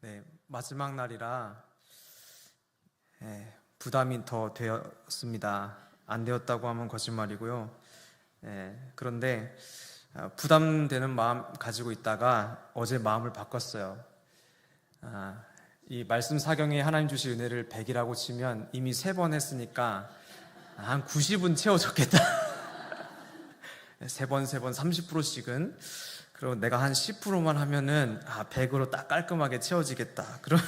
네, 마지막 날이라 부담이 더 되었습니다. 안 되었다고 하면 거짓말이고요. 그런데 부담되는 마음 가지고 있다가 어제 마음을 바꿨어요. 이 말씀 사경에 하나님 주신 은혜를 100이라고 치면 이미 3번 했으니까 한 90은 채워졌겠다. 3번 30%씩은. 그리고 내가 한 10%만 하면은 100으로 딱 깔끔하게 채워지겠다. 그럼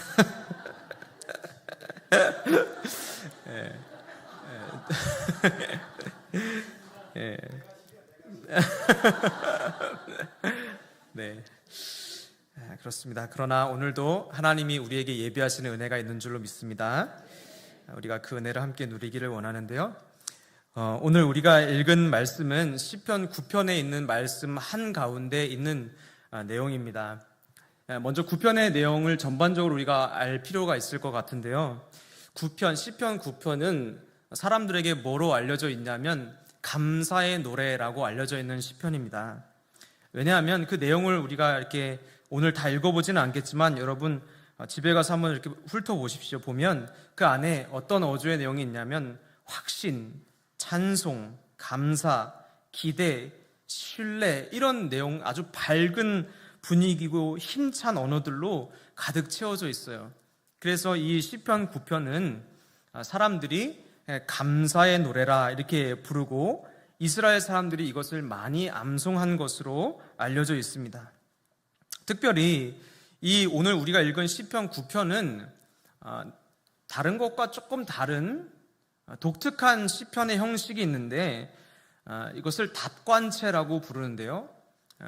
네, 그렇습니다. 그러나 오늘도 하나님이 우리에게 예비하시는 은혜가 있는 줄로 믿습니다. 우리가 그 은혜를 함께 누리기를 원하는데요. 오늘 우리가 읽은 말씀은 시편 9편에 있는 말씀 한가운데 있는 내용입니다. 먼저 9편의 내용을 전반적으로 우리가 알 필요가 있을 것 같은데요. 시편 9편은 사람들에게 뭐로 알려져 있냐면 감사의 노래라고 알려져 있는 시편입니다. 왜냐하면 그 내용을 우리가 이렇게 오늘 다 읽어보지는 않겠지만 여러분 집에 가서 한번 이렇게 훑어보십시오. 보면 그 안에 어떤 어조의 내용이 있냐면 확신, 찬송, 감사, 기대, 신뢰 이런 내용, 아주 밝은 분위기고 힘찬 언어들로 가득 채워져 있어요. 그래서 이 시편 9편은 사람들이 감사의 노래라 이렇게 부르고 이스라엘 사람들이 이것을 많이 암송한 것으로 알려져 있습니다. 특별히 이 오늘 우리가 읽은 시편 9편은 다른 것과 조금 다른 독특한 시편의 형식이 있는데 이것을 답관체라고 부르는데요.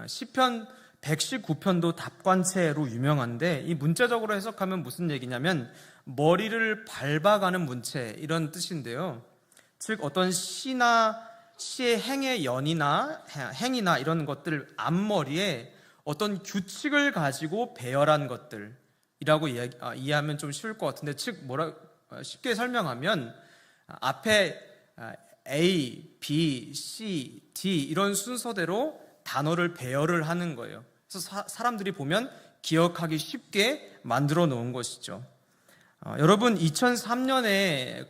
시편 119편도 답관체로 유명한데 이 문자적으로 해석하면 무슨 얘기냐면 머리를 밟아가는 문체 이런 뜻인데요. 즉 어떤 시의 행의 연이나 행이나 이런 것들 앞머리에 어떤 규칙을 가지고 배열한 것들이라고 이해하면 좀 쉬울 것 같은데 즉 쉽게 설명하면 앞에 A, B, C, D 이런 순서대로 단어를 배열을 하는 거예요. 그래서 사람들이 보면 기억하기 쉽게 만들어 놓은 것이죠. 여러분 2003년에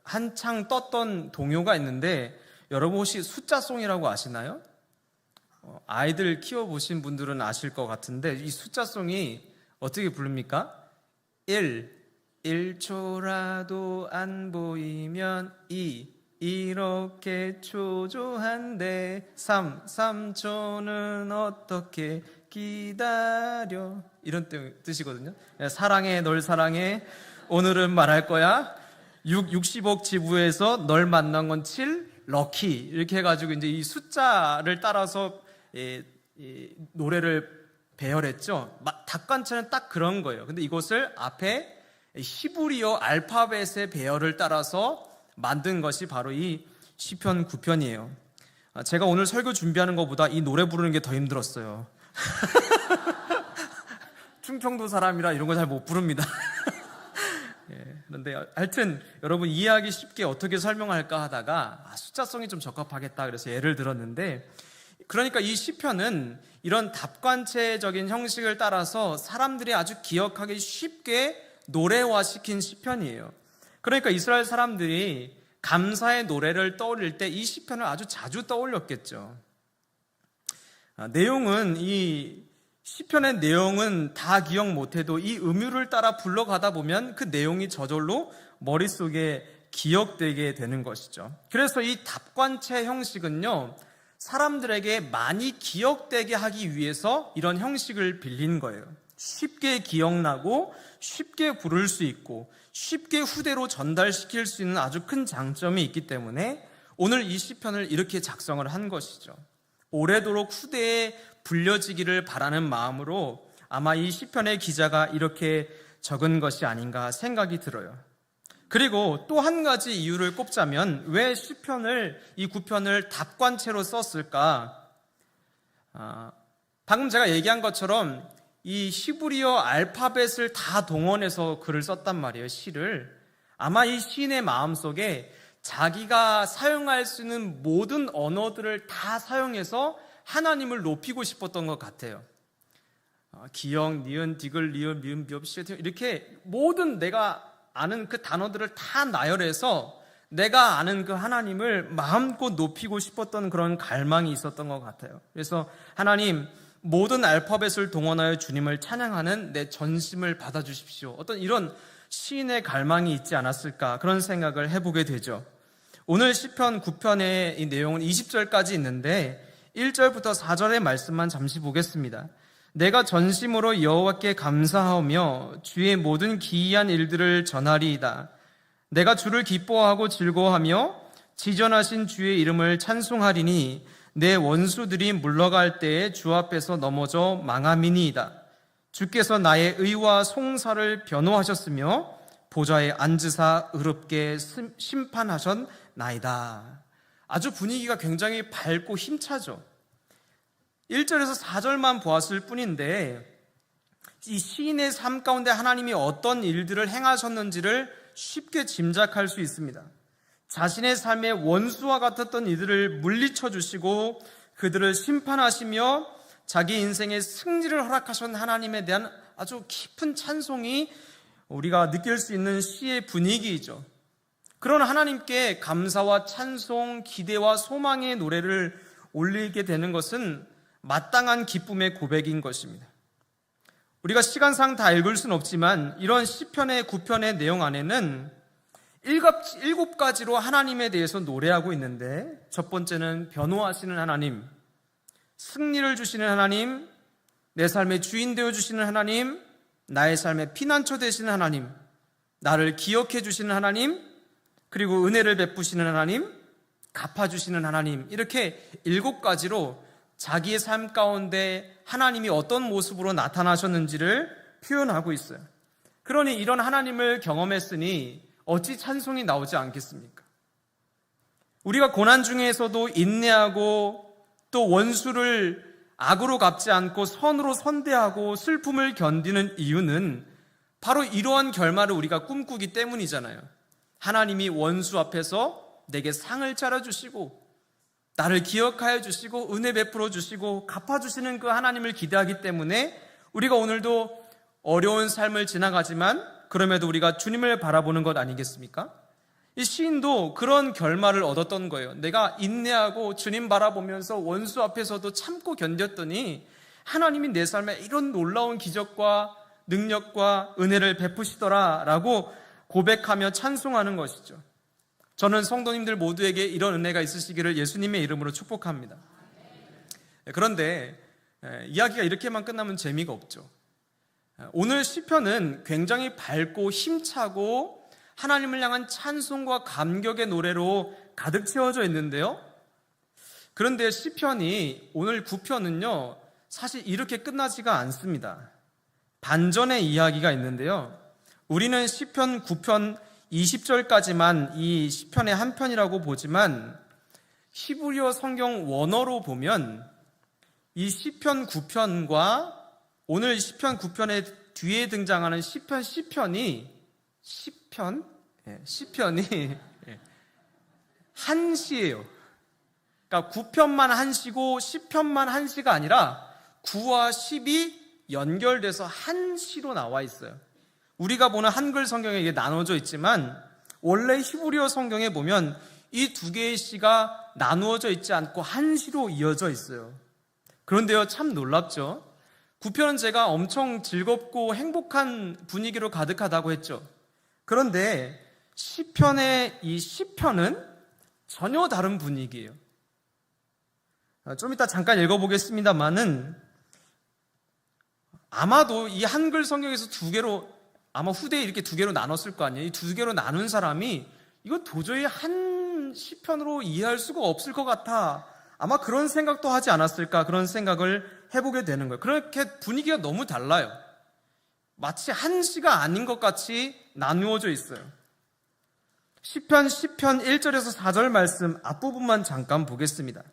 한창 떴던 동요가 있는데 여러분 혹시 숫자송이라고 아시나요? 아이들 키워보신 분들은 아실 것 같은데 이 숫자송이 어떻게 부릅니까? 1초라도 안 보이면 2 이렇게 초조한데 3초는 어떻게 기다려 이런 뜻이거든요. 사랑해 널 사랑해 오늘은 말할 거야 60억 지부에서 널 만난 건 7 럭키 이렇게 해가지고 이제 이 숫자를 따라서 노래를 배열했죠. 답관체는 딱 그런 거예요. 근데 이것을 앞에 히브리어 알파벳의 배열을 따라서 만든 것이 바로 이 시편 9편이에요. 제가 오늘 설교 준비하는 것보다 이 노래 부르는 게 더 힘들었어요. 충청도 사람이라 이런 거 잘 못 부릅니다. 그런데 하여튼 여러분 이해하기 쉽게 어떻게 설명할까 하다가 숫자성이 좀 적합하겠다 그래서 예를 들었는데 그러니까 이 시편은 이런 답관체적인 형식을 따라서 사람들이 아주 기억하기 쉽게 노래화시킨 시편이에요. 그러니까 이스라엘 사람들이 감사의 노래를 떠올릴 때 이 시편을 아주 자주 떠올렸겠죠. 이 시편의 내용은 다 기억 못해도 이 음율을 따라 불러가다 보면 그 내용이 저절로 머릿속에 기억되게 되는 것이죠. 그래서 이 답관체 형식은요, 사람들에게 많이 기억되게 하기 위해서 이런 형식을 빌린 거예요. 쉽게 기억나고 쉽게 부를 수 있고 쉽게 후대로 전달시킬 수 있는 아주 큰 장점이 있기 때문에 오늘 이 시편을 이렇게 작성을 한 것이죠. 오래도록 후대에 불려지기를 바라는 마음으로 아마 이 시편의 기자가 이렇게 적은 것이 아닌가 생각이 들어요. 그리고 또 한 가지 이유를 꼽자면 왜 이 9편을 답관체로 썼을까? 방금 제가 얘기한 것처럼 이 히브리어 알파벳을 다 동원해서 글을 썼단 말이에요, 시를. 아마 이 시인의 마음속에 자기가 사용할 수 있는 모든 언어들을 다 사용해서 하나님을 높이고 싶었던 것 같아요. 기역, 니은, 디귿, 리을, 미음, 비읍, 시읒 이렇게 모든 내가 아는 그 단어들을 다 나열해서 내가 아는 그 하나님을 마음껏 높이고 싶었던 그런 갈망이 있었던 것 같아요. 그래서 하나님, 모든 알파벳을 동원하여 주님을 찬양하는 내 전심을 받아주십시오. 어떤 이런 시인의 갈망이 있지 않았을까, 그런 생각을 해보게 되죠. 오늘 시편 9편의 이 내용은 20절까지 있는데 1절부터 4절의 말씀만 잠시 보겠습니다. 내가 전심으로 여호와께 감사하며 주의 모든 기이한 일들을 전하리이다. 내가 주를 기뻐하고 즐거워하며 지전하신 주의 이름을 찬송하리니 내 원수들이 물러갈 때에 주 앞에서 넘어져 망함이니이다. 주께서 나의 의와 송사를 변호하셨으며 보좌에 앉으사 의롭게 심판하셨나이다. 아주 분위기가 굉장히 밝고 힘차죠. 1절에서 4절만 보았을 뿐인데 이 시인의 삶 가운데 하나님이 어떤 일들을 행하셨는지를 쉽게 짐작할 수 있습니다. 자신의 삶의 원수와 같았던 이들을 물리쳐 주시고 그들을 심판하시며 자기 인생의 승리를 허락하신 하나님에 대한 아주 깊은 찬송이 우리가 느낄 수 있는 시의 분위기이죠. 그런 하나님께 감사와 찬송, 기대와 소망의 노래를 올리게 되는 것은 마땅한 기쁨의 고백인 것입니다. 우리가 시간상 다 읽을 수는 없지만 이런 시편의 9편의 내용 안에는 7가지로 하나님에 대해서 노래하고 있는데, 첫 번째는 변호하시는 하나님, 승리를 주시는 하나님, 내 삶의 주인 되어주시는 하나님, 나의 삶의 피난처 되시는 하나님, 나를 기억해 주시는 하나님, 그리고 은혜를 베푸시는 하나님, 갚아주시는 하나님, 이렇게 7가지로 자기의 삶 가운데 하나님이 어떤 모습으로 나타나셨는지를 표현하고 있어요. 그러니 이런 하나님을 경험했으니 어찌 찬송이 나오지 않겠습니까? 우리가 고난 중에서도 인내하고 또 원수를 악으로 갚지 않고 선으로 선대하고 슬픔을 견디는 이유는 바로 이러한 결말을 우리가 꿈꾸기 때문이잖아요. 하나님이 원수 앞에서 내게 상을 차려주시고 나를 기억하여 주시고 은혜 베풀어 주시고 갚아주시는 그 하나님을 기대하기 때문에 우리가 오늘도 어려운 삶을 지나가지만 그럼에도 우리가 주님을 바라보는 것 아니겠습니까? 이 시인도 그런 결말을 얻었던 거예요. 내가 인내하고 주님 바라보면서 원수 앞에서도 참고 견뎠더니 하나님이 내 삶에 이런 놀라운 기적과 능력과 은혜를 베푸시더라 라고 고백하며 찬송하는 것이죠. 저는 성도님들 모두에게 이런 은혜가 있으시기를 예수님의 이름으로 축복합니다. 그런데 이야기가 이렇게만 끝나면 재미가 없죠. 오늘 시편은 굉장히 밝고 힘차고 하나님을 향한 찬송과 감격의 노래로 가득 채워져 있는데요. 그런데 시편이 오늘 9편은요 사실 이렇게 끝나지가 않습니다. 반전의 이야기가 있는데요. 우리는 시편 9편 20절까지만 이 시편의 한 편이라고 보지만 히브리어 성경 원어로 보면 이 시편 9편과 오늘 시편 9편의 뒤에 등장하는 시편이 한 시예요. 그러니까 9편만 한 시고 10편만 한 시가 아니라 9와 10이 연결돼서 한 시로 나와 있어요. 우리가 보는 한글 성경에 이게 나눠져 있지만 원래 히브리어 성경에 보면 이 두 개의 시가 나누어져 있지 않고 한 시로 이어져 있어요. 그런데요, 참 놀랍죠? 9편은 제가 엄청 즐겁고 행복한 분위기로 가득하다고 했죠. 그런데 시편의 이 시편은 전혀 다른 분위기예요. 좀 이따 잠깐 읽어보겠습니다만은 아마도 이 한글 성경에서 두 개로 아마 후대에 이렇게 두 개로 나눴을 거 아니에요. 이 두 개로 나눈 사람이 이거 도저히 한 시편으로 이해할 수가 없을 것 같아. 아마 그런 생각도 하지 않았을까, 그런 생각을 해보게 되는 거예요. 그렇게 분위기가 너무 달라요. 마치 한 시가 아닌 것 같이 나누어져 있어요. 시편 1절에서 4절 말씀 앞부분만 잠깐 보겠습니다.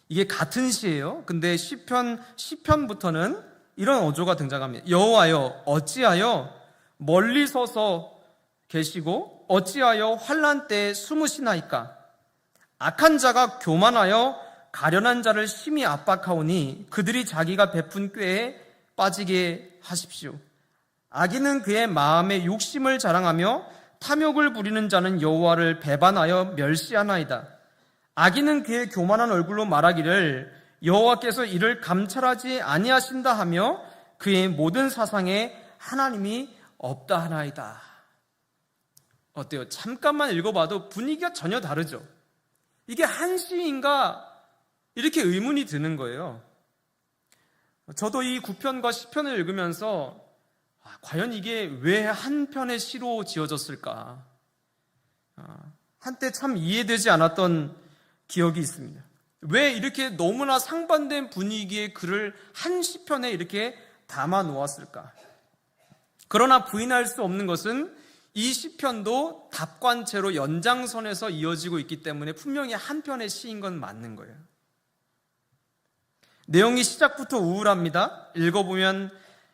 이게 같은 시예요. 근데 시편 10편부터는 이런 어조가 등장합니다. 여호와여 어찌하여 멀리 서서 계시고 어찌하여 환난 때에 숨으시나이까. 악한 자가 교만하여 가련한 자를 심히 압박하오니 그들이 자기가 베푼 꾀에 빠지게 하십시오. 악인은 그의 마음에 욕심을 자랑하며 탐욕을 부리는 자는 여호와를 배반하여 멸시하나이다. 악인은 그의 교만한 얼굴로 말하기를 여호와께서 이를 감찰하지 아니하신다 하며 그의 모든 사상에 하나님이 없다 하나이다. 어때요? 잠깐만 읽어봐도 분위기가 전혀 다르죠. 이게 한 시인가 이렇게 의문이 드는 거예요. 저도 이 9편과 10편을 읽으면서 과연 이게 왜 한 편의 시로 지어졌을까? 한때 참 이해되지 않았던 기억이 있습니다. 왜 이렇게 너무나 상반된 분위기의 글을 한 시편에 이렇게 담아 놓았을까? 그러나 부인할 수 없는 것은 이 시편도 답관체로 연장선에서 이어지고 있기 때문에 분명히 한 편의 시인 건 맞는 거예요. 내용이 시작부터 우울합니다. 읽어보면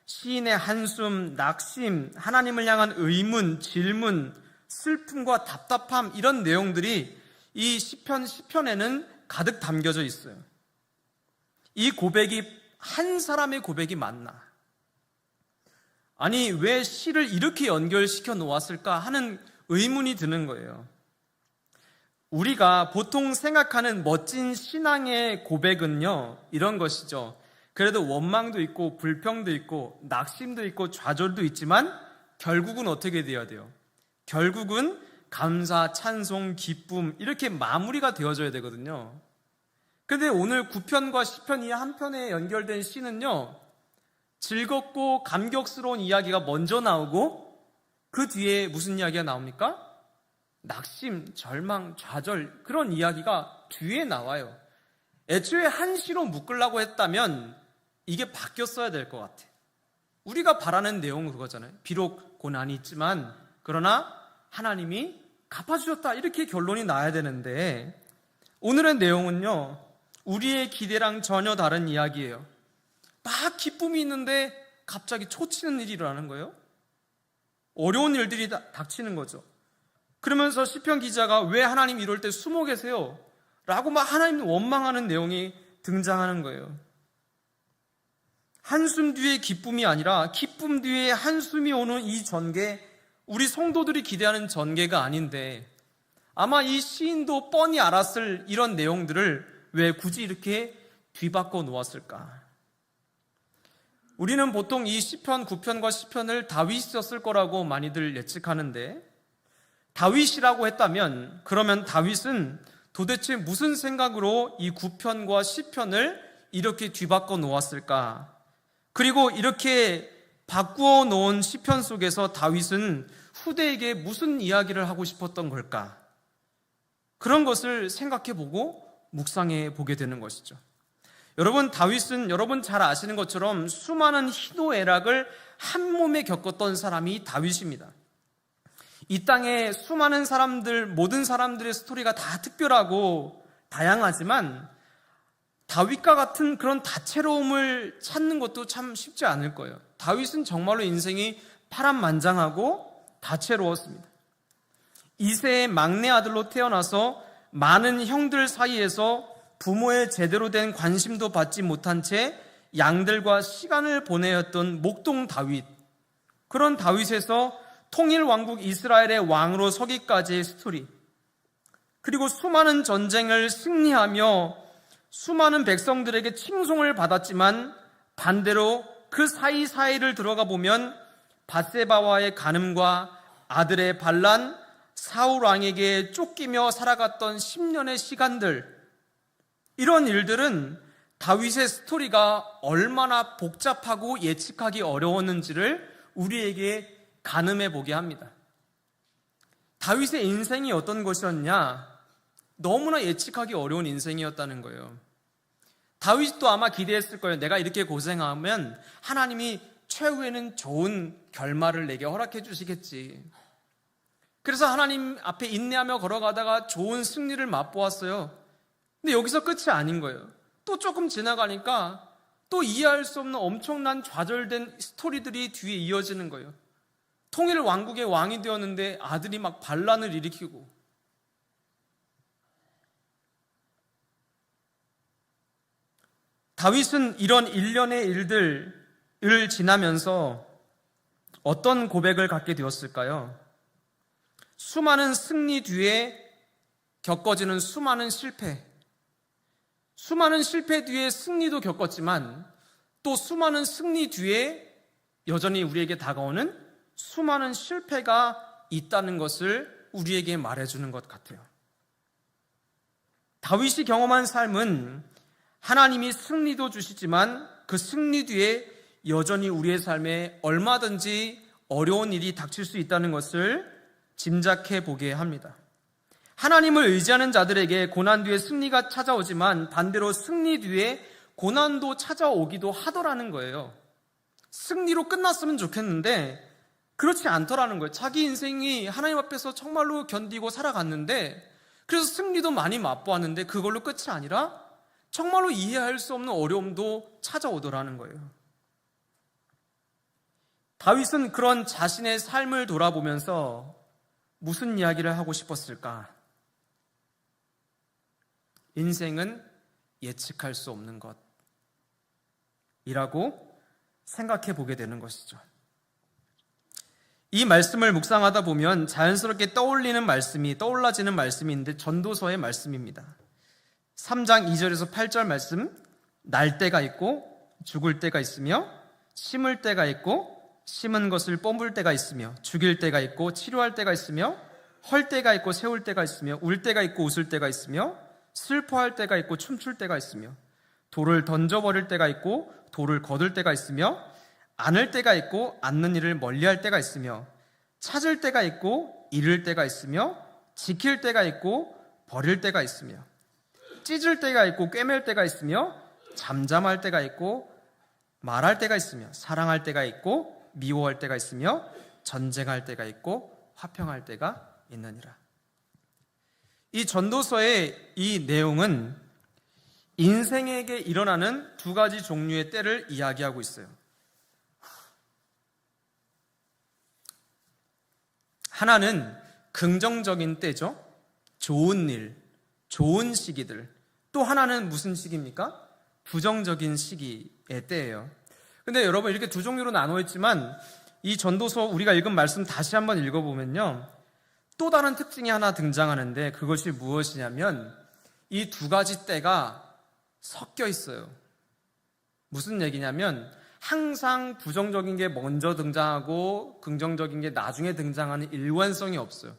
시인의 한숨, 낙심, 하나님을 향한 의문, 질문, 슬픔과 답답함 이런 내용들이 이 시편에는 가득 담겨져 있어요. 이 고백이 한 사람의 고백이 맞나? 아니 왜 시를 이렇게 연결시켜 놓았을까 하는 의문이 드는 거예요. 우리가 보통 생각하는 멋진 신앙의 고백은요 이런 것이죠. 그래도 원망도 있고 불평도 있고 낙심도 있고 좌절도 있지만 결국은 어떻게 되어야 돼요? 결국은 감사, 찬송, 기쁨 이렇게 마무리가 되어져야 되거든요. 그런데 오늘 9편과 10편 이 한 편에 연결된 시는요 즐겁고 감격스러운 이야기가 먼저 나오고 그 뒤에 무슨 이야기가 나옵니까? 낙심, 절망, 좌절 그런 이야기가 뒤에 나와요. 애초에 한 시로 묶으려고 했다면 이게 바뀌었어야 될 것 같아. 우리가 바라는 내용은 그거잖아요. 비록 고난이 있지만 그러나 하나님이 갚아주셨다 이렇게 결론이 나야 되는데 오늘의 내용은요 우리의 기대랑 전혀 다른 이야기예요. 막 기쁨이 있는데 갑자기 초치는 일이 일어나는 거예요. 어려운 일들이 닥치는 거죠. 그러면서 시편 기자가 왜 하나님 이럴 때 숨어 계세요? 라고 막 하나님 원망하는 내용이 등장하는 거예요. 한숨 뒤에 기쁨이 아니라 기쁨 뒤에 한숨이 오는 이 전개, 우리 성도들이 기대하는 전개가 아닌데 아마 이 시인도 뻔히 알았을 이런 내용들을 왜 굳이 이렇게 뒤바꿔 놓았을까? 우리는 보통 이 시편 9편과 10편을 다윗이 썼을 거라고 많이들 예측하는데 다윗이라고 했다면 그러면 다윗은 도대체 무슨 생각으로 이 9편과 10편을 이렇게 뒤바꿔 놓았을까? 그리고 이렇게 바꾸어 놓은 시편 속에서 다윗은 후대에게 무슨 이야기를 하고 싶었던 걸까? 그런 것을 생각해보고 묵상해 보게 되는 것이죠. 여러분, 다윗은 여러분 잘 아시는 것처럼 수많은 희노애락을 한 몸에 겪었던 사람이 다윗입니다. 이 땅에 수많은 사람들, 모든 사람들의 스토리가 다 특별하고 다양하지만 다윗과 같은 그런 다채로움을 찾는 것도 참 쉽지 않을 거예요. 다윗은 정말로 인생이 파란만장하고 다채로웠습니다. 이세의 막내 아들로 태어나서 많은 형들 사이에서 부모의 제대로 된 관심도 받지 못한 채 양들과 시간을 보내었던 목동 다윗. 그런 다윗에서 통일왕국 이스라엘의 왕으로 서기까지의 스토리. 그리고 수많은 전쟁을 승리하며 수많은 백성들에게 칭송을 받았지만 반대로 그 사이사이를 들어가 보면 밧세바와의 간음과 아들의 반란, 사울 왕에게 쫓기며 살아갔던 10년의 시간들, 이런 일들은 다윗의 스토리가 얼마나 복잡하고 예측하기 어려웠는지를 우리에게 가늠해 보게 합니다. 다윗의 인생이 어떤 것이었냐? 너무나 예측하기 어려운 인생이었다는 거예요. 다윗도 아마 기대했을 거예요. 내가 이렇게 고생하면 하나님이 최후에는 좋은 결말을 내게 허락해 주시겠지. 그래서 하나님 앞에 인내하며 걸어가다가 좋은 승리를 맛보았어요. 근데 여기서 끝이 아닌 거예요. 또 조금 지나가니까 또 이해할 수 없는 엄청난 좌절된 스토리들이 뒤에 이어지는 거예요. 통일 왕국의 왕이 되었는데 아들이 막 반란을 일으키고, 다윗은 이런 일련의 일들, 지나면서 어떤 고백을 갖게 되었을까요? 수많은 승리 뒤에 겪어지는 수많은 실패, 수많은 실패 뒤에 승리도 겪었지만 또 수많은 승리 뒤에 여전히 우리에게 다가오는 수많은 실패가 있다는 것을 우리에게 말해주는 것 같아요. 다윗이 경험한 삶은 하나님이 승리도 주시지만 그 승리 뒤에 여전히 우리의 삶에 얼마든지 어려운 일이 닥칠 수 있다는 것을 짐작해 보게 합니다. 하나님을 의지하는 자들에게 고난 뒤에 승리가 찾아오지만 반대로 승리 뒤에 고난도 찾아오기도 하더라는 거예요. 승리로 끝났으면 좋겠는데 그렇지 않더라는 거예요. 자기 인생이 하나님 앞에서 정말로 견디고 살아갔는데, 그래서 승리도 많이 맛보았는데 그걸로 끝이 아니라 정말로 이해할 수 없는 어려움도 찾아오더라는 거예요. 다윗은 그런 자신의 삶을 돌아보면서 무슨 이야기를 하고 싶었을까? 인생은 예측할 수 없는 것이라고 생각해 보게 되는 것이죠. 이 말씀을 묵상하다 보면 자연스럽게 떠올라지는 말씀인데 전도서의 말씀입니다. 3장 2절에서 8절 말씀, 날 때가 있고 죽을 때가 있으며 심을 때가 있고 심은 것을 뽑을 때가 있으며 죽일 때가 있고 치료할 때가 있으며 헐 때가 있고 세울 때가 있으며 울 때가 있고 웃을 때가 있으며 슬퍼할 때가 있고 춤출 때가 있으며 돌을 던져버릴 때가 있고 돌을 거둘 때가 있으며 안을 때가 있고 않는 일을 멀리할 때가 있으며 찾을 때가 있고 잃을 때가 있으며 지킬 때가 있고 버릴 때가 있으며 찢을 때가 있고 꿰맬 때가 있으며 잠잠할 때가 있고 말할 때가 있으며 사랑할 때가 있고 미워할 때가 있으며 전쟁할 때가 있고 화평할 때가 있느니라. 이 전도서의 이 내용은 인생에게 일어나는 두 가지 종류의 때를 이야기하고 있어요. 하나는 긍정적인 때죠. 좋은 일, 좋은 시기들. 또 하나는 무슨 시기입니까? 부정적인 시기의 때예요. 근데 여러분, 이렇게 두 종류로 나눠 있지만 이 전도서 우리가 읽은 말씀 다시 한번 읽어보면요, 또 다른 특징이 하나 등장하는데 그것이 무엇이냐면 이 두 가지 때가 섞여 있어요. 무슨 얘기냐면 항상 부정적인 게 먼저 등장하고 긍정적인 게 나중에 등장하는 일관성이 없어요.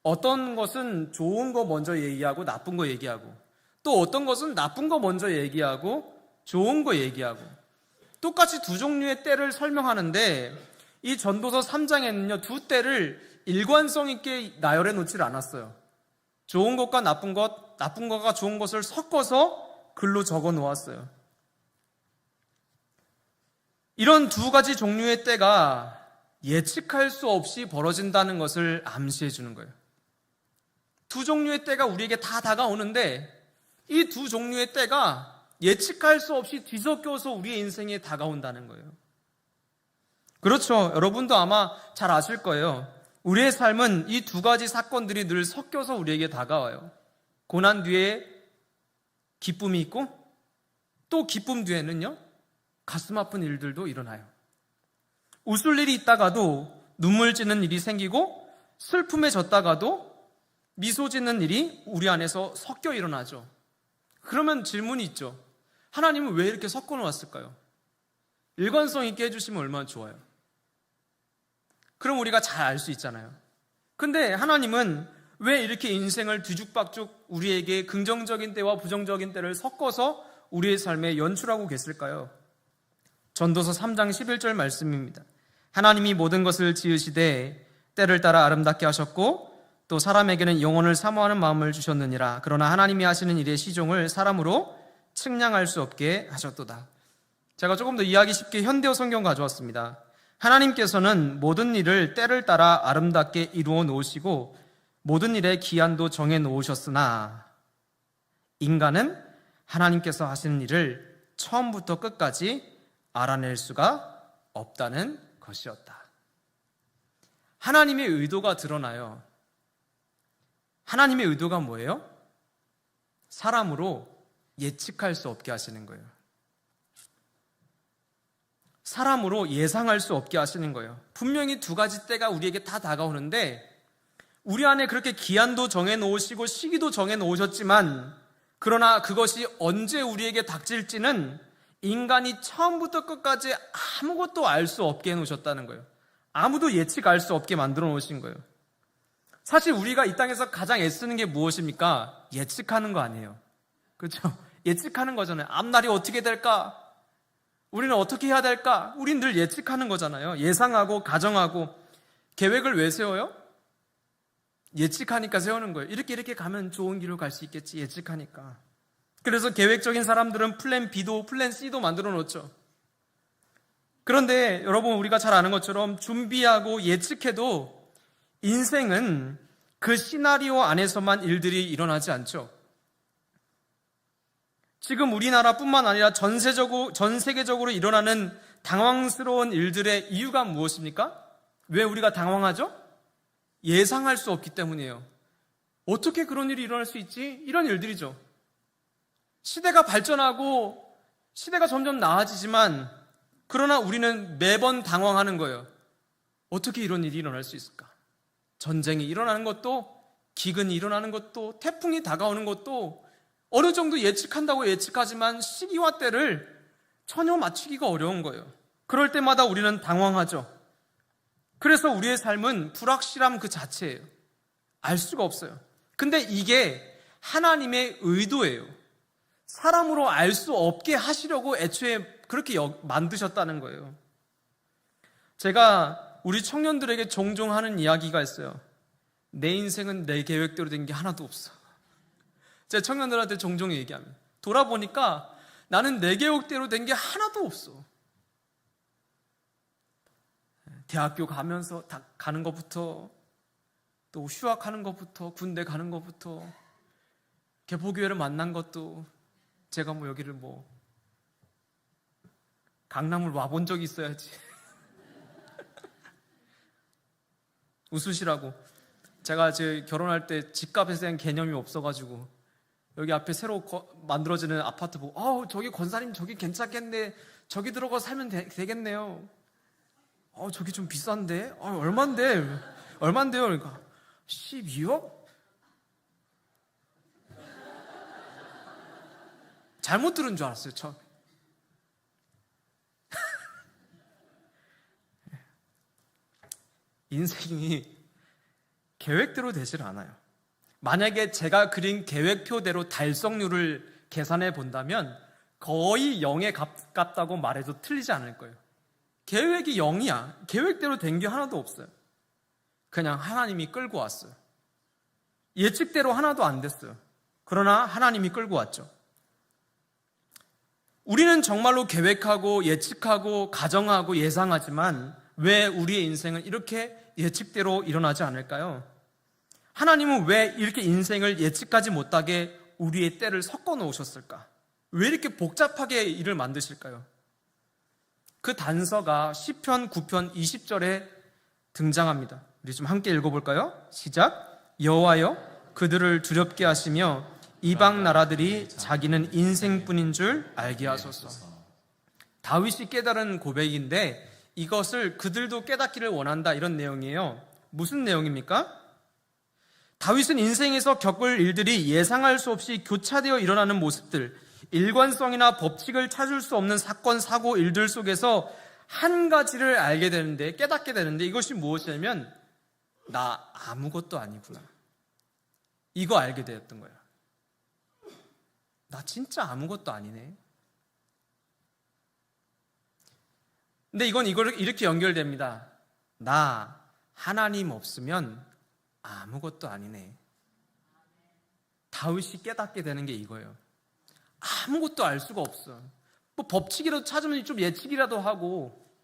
어떤 것은 좋은 거 먼저 얘기하고 나쁜 거 얘기하고, 또 어떤 것은 나쁜 거 먼저 얘기하고 좋은 거 얘기하고, 똑같이 두 종류의 때를 설명하는데 이 전도서 3장에는요 두 때를 일관성 있게 나열해 놓질 않았어요. 좋은 것과 나쁜 것, 나쁜 것과 좋은 것을 섞어서 글로 적어 놓았어요. 이런 두 가지 종류의 때가 예측할 수 없이 벌어진다는 것을 암시해 주는 거예요. 두 종류의 때가 우리에게 다 다가오는데 이 두 종류의 때가 예측할 수 없이 뒤섞여서 우리의 인생에 다가온다는 거예요. 그렇죠. 여러분도 아마 잘 아실 거예요. 우리의 삶은 이 두 가지 사건들이 늘 섞여서 우리에게 다가와요. 고난 뒤에 기쁨이 있고 또 기쁨 뒤에는요 가슴 아픈 일들도 일어나요. 웃을 일이 있다가도 눈물 지는 일이 생기고 슬픔에 젖다가도 미소 짓는 일이 우리 안에서 섞여 일어나죠. 그러면 질문이 있죠. 하나님은 왜 이렇게 섞어 놓았을까요? 일관성 있게 해주시면 얼마나 좋아요. 그럼 우리가 잘 알 수 있잖아요. 근데 하나님은 왜 이렇게 인생을 뒤죽박죽 우리에게 긍정적인 때와 부정적인 때를 섞어서 우리의 삶에 연출하고 계실까요? 전도서 3장 11절 말씀입니다. 하나님이 모든 것을 지으시되 때를 따라 아름답게 하셨고 또 사람에게는 영혼을 사모하는 마음을 주셨느니라. 그러나 하나님이 하시는 일의 시종을 사람으로 측량할 수 없게 하셨도다. 제가 조금 더 이해하기 쉽게 현대어 성경 가져왔습니다. 하나님께서는 모든 일을 때를 따라 아름답게 이루어 놓으시고 모든 일의 기한도 정해 놓으셨으나 인간은 하나님께서 하시는 일을 처음부터 끝까지 알아낼 수가 없다는 것이었다. 하나님의 의도가 드러나요. 하나님의 의도가 뭐예요? 사람으로 예측할 수 없게 하시는 거예요. 사람으로 예상할 수 없게 하시는 거예요. 분명히 두 가지 때가 우리에게 다 다가오는데 우리 안에 그렇게 기한도 정해놓으시고 시기도 정해놓으셨지만 그러나 그것이 언제 우리에게 닥칠지는 인간이 처음부터 끝까지 아무것도 알 수 없게 해놓으셨다는 거예요. 아무도 예측할 수 없게 만들어 놓으신 거예요. 사실 우리가 이 땅에서 가장 애쓰는 게 무엇입니까? 예측하는 거 아니에요. 그렇죠? 예측하는 거잖아요. 앞날이 어떻게 될까? 우리는 어떻게 해야 될까? 우린 늘 예측하는 거잖아요. 예상하고 가정하고. 계획을 왜 세워요? 예측하니까 세우는 거예요. 이렇게 가면 좋은 길로 갈 수 있겠지, 예측하니까. 그래서 계획적인 사람들은 플랜 B도 플랜 C도 만들어 놓죠. 그런데 여러분, 우리가 잘 아는 것처럼 준비하고 예측해도 인생은 그 시나리오 안에서만 일들이 일어나지 않죠. 지금 우리나라뿐만 아니라 전 세계적으로 일어나는 당황스러운 일들의 이유가 무엇입니까? 왜 우리가 당황하죠? 예상할 수 없기 때문이에요. 어떻게 그런 일이 일어날 수 있지? 이런 일들이죠. 시대가 발전하고 시대가 점점 나아지지만 그러나 우리는 매번 당황하는 거예요. 어떻게 이런 일이 일어날 수 있을까? 전쟁이 일어나는 것도, 기근이 일어나는 것도, 태풍이 다가오는 것도 어느 정도 예측한다고 예측하지만 시기와 때를 전혀 맞추기가 어려운 거예요. 그럴 때마다 우리는 당황하죠. 그래서 우리의 삶은 불확실함 그 자체예요. 알 수가 없어요. 근데 이게 하나님의 의도예요. 사람으로 알 수 없게 하시려고 애초에 그렇게 만드셨다는 거예요. 제가 우리 청년들에게 종종 하는 이야기가 있어요. 내 인생은 내 계획대로 된 게 하나도 없어. 제가 청년들한테 종종 얘기합니다. 돌아보니까 나는 내 계획대로 된 게 하나도 없어. 대학교 가면서 가는 것부터, 또 휴학하는 것부터, 군대 가는 것부터, 개포교회를 만난 것도, 제가 여기를 강남을 와본 적이 있어야지. 웃으시라고. 제가 결혼할 때 집값에 대한 개념이 없어가지고 여기 앞에 새로 만들어지는 아파트 보고 저기 권사님 저기 괜찮겠네, 저기 들어가 살면 되겠네요. 저기 좀 비싼데? 얼만데요? 그러니까 12억? 잘못 들은 줄 알았어요, 처음에. 인생이 계획대로 되질 않아요. 만약에 제가 그린 계획표대로 달성률을 계산해 본다면 거의 0에 가깝다고 말해도 틀리지 않을 거예요. 계획이 0이야. 계획대로 된 게 하나도 없어요. 그냥 하나님이 끌고 왔어요. 예측대로 하나도 안 됐어요. 그러나 하나님이 끌고 왔죠. 우리는 정말로 계획하고 예측하고 가정하고 예상하지만 왜 우리의 인생은 이렇게 예측대로 일어나지 않을까요? 하나님은 왜 이렇게 인생을 예측하지 못하게 우리의 때를 섞어 놓으셨을까? 왜 이렇게 복잡하게 일을 만드실까요? 그 단서가 시편 9편 20절에 등장합니다. 우리 좀 함께 읽어볼까요? 시작. 여호와여 그들을 두렵게 하시며 이방 나라들이 자기는 인생뿐인 줄 알게 하소서. 다윗이 깨달은 고백인데 이것을 그들도 깨닫기를 원한다, 이런 내용이에요. 무슨 내용입니까? 다윗은 인생에서 겪을 일들이 예상할 수 없이 교차되어 일어나는 모습들, 일관성이나 법칙을 찾을 수 없는 사건, 사고, 일들 속에서 한 가지를 알게 되는데, 깨닫게 되는데, 이것이 무엇이냐면 나 아무것도 아니구나, 이거 알게 되었던 거예요. 나 진짜 아무것도 아니네. 근데 이건 이렇게 연결됩니다. 나 하나님 없으면 아무것도 아니네. 다윗이 깨닫게 되는 게 이거예요. 아무것도 알 수가 없어. 법칙이라도 찾으면 좀 예측이라도 하고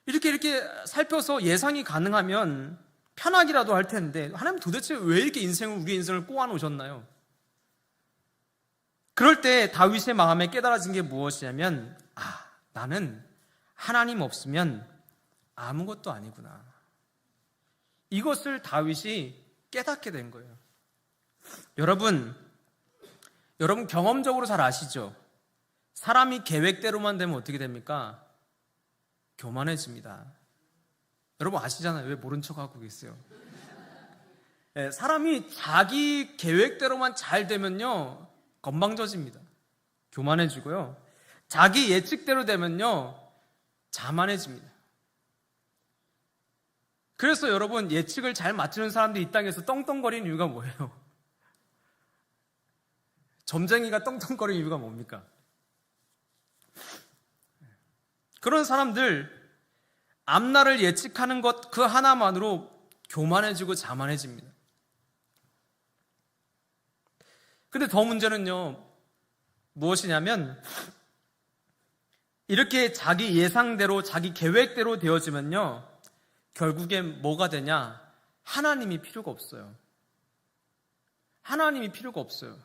이렇게 살펴서 예상이 가능하면 편하기라도 할 텐데 하나님 도대체 왜 이렇게 우리 인생을 꼬아 놓으셨나요? 그럴 때 다윗의 마음에 깨달아진 게 무엇이냐면 나는 하나님 없으면 아무것도 아니구나. 이것을 다윗이 깨닫게 된 거예요. 여러분 경험적으로 잘 아시죠? 사람이 계획대로만 되면 어떻게 됩니까? 교만해집니다. 여러분 아시잖아요. 왜 모른 척하고 계세요? 사람이 자기 계획대로만 잘 되면요, 건방져집니다. 교만해지고요. 자기 예측대로 되면요, 자만해집니다. 그래서 여러분, 예측을 잘 맞추는 사람들이 이 땅에서 떵떵거리는 이유가 뭐예요? 점쟁이가 떵떵거리는 이유가 뭡니까? 그런 사람들, 앞날을 예측하는 것 그 하나만으로 교만해지고 자만해집니다. 근데 더 문제는요, 무엇이냐면, 이렇게 자기 예상대로, 자기 계획대로 되어지면요, 결국엔 뭐가 되냐? 하나님이 필요가 없어요. 하나님이 필요가 없어요.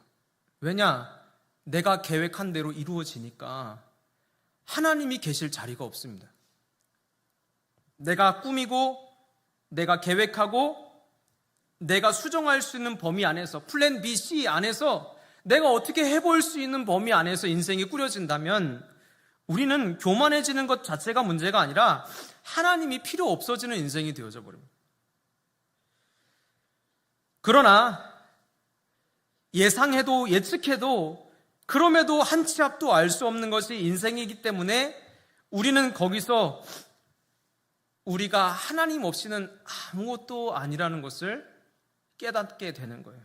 왜냐? 내가 계획한 대로 이루어지니까 하나님이 계실 자리가 없습니다. 내가 꾸미고, 내가 계획하고, 내가 수정할 수 있는 범위 안에서, 플랜 B, C 안에서 내가 어떻게 해볼 수 있는 범위 안에서 인생이 꾸려진다면 우리는 교만해지는 것 자체가 문제가 아니라 하나님이 필요 없어지는 인생이 되어져 버립니다. 그러나 예상해도 예측해도 그럼에도 한 치 앞도 알 수 없는 것이 인생이기 때문에 우리는 거기서 우리가 하나님 없이는 아무것도 아니라는 것을 깨닫게 되는 거예요.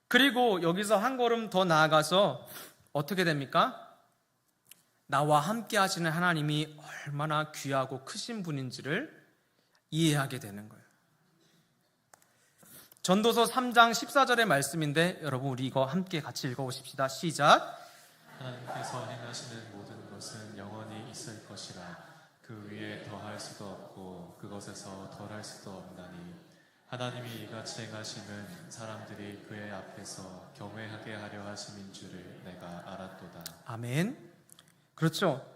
그리고 여기서 한 걸음 더 나아가서 어떻게 됩니까? 나와 함께 하시는 하나님이 얼마나 귀하고 크신 분인지를 이해하게 되는 거예요. 전도서 3장 14절의 말씀인데 여러분 우리 이거 함께 같이 읽어보십시다. 시작. 하나님께서 행하시는 모든 것은 영원히 있을 것이라. 그 위에 더할 수도 없고 그것에서 덜할 수도 없나니 하나님이 이같이 행하심은 사람들이 그의 앞에서 경외하게 하려 하심인 줄을 내가 알았도다. 아멘. 그렇죠.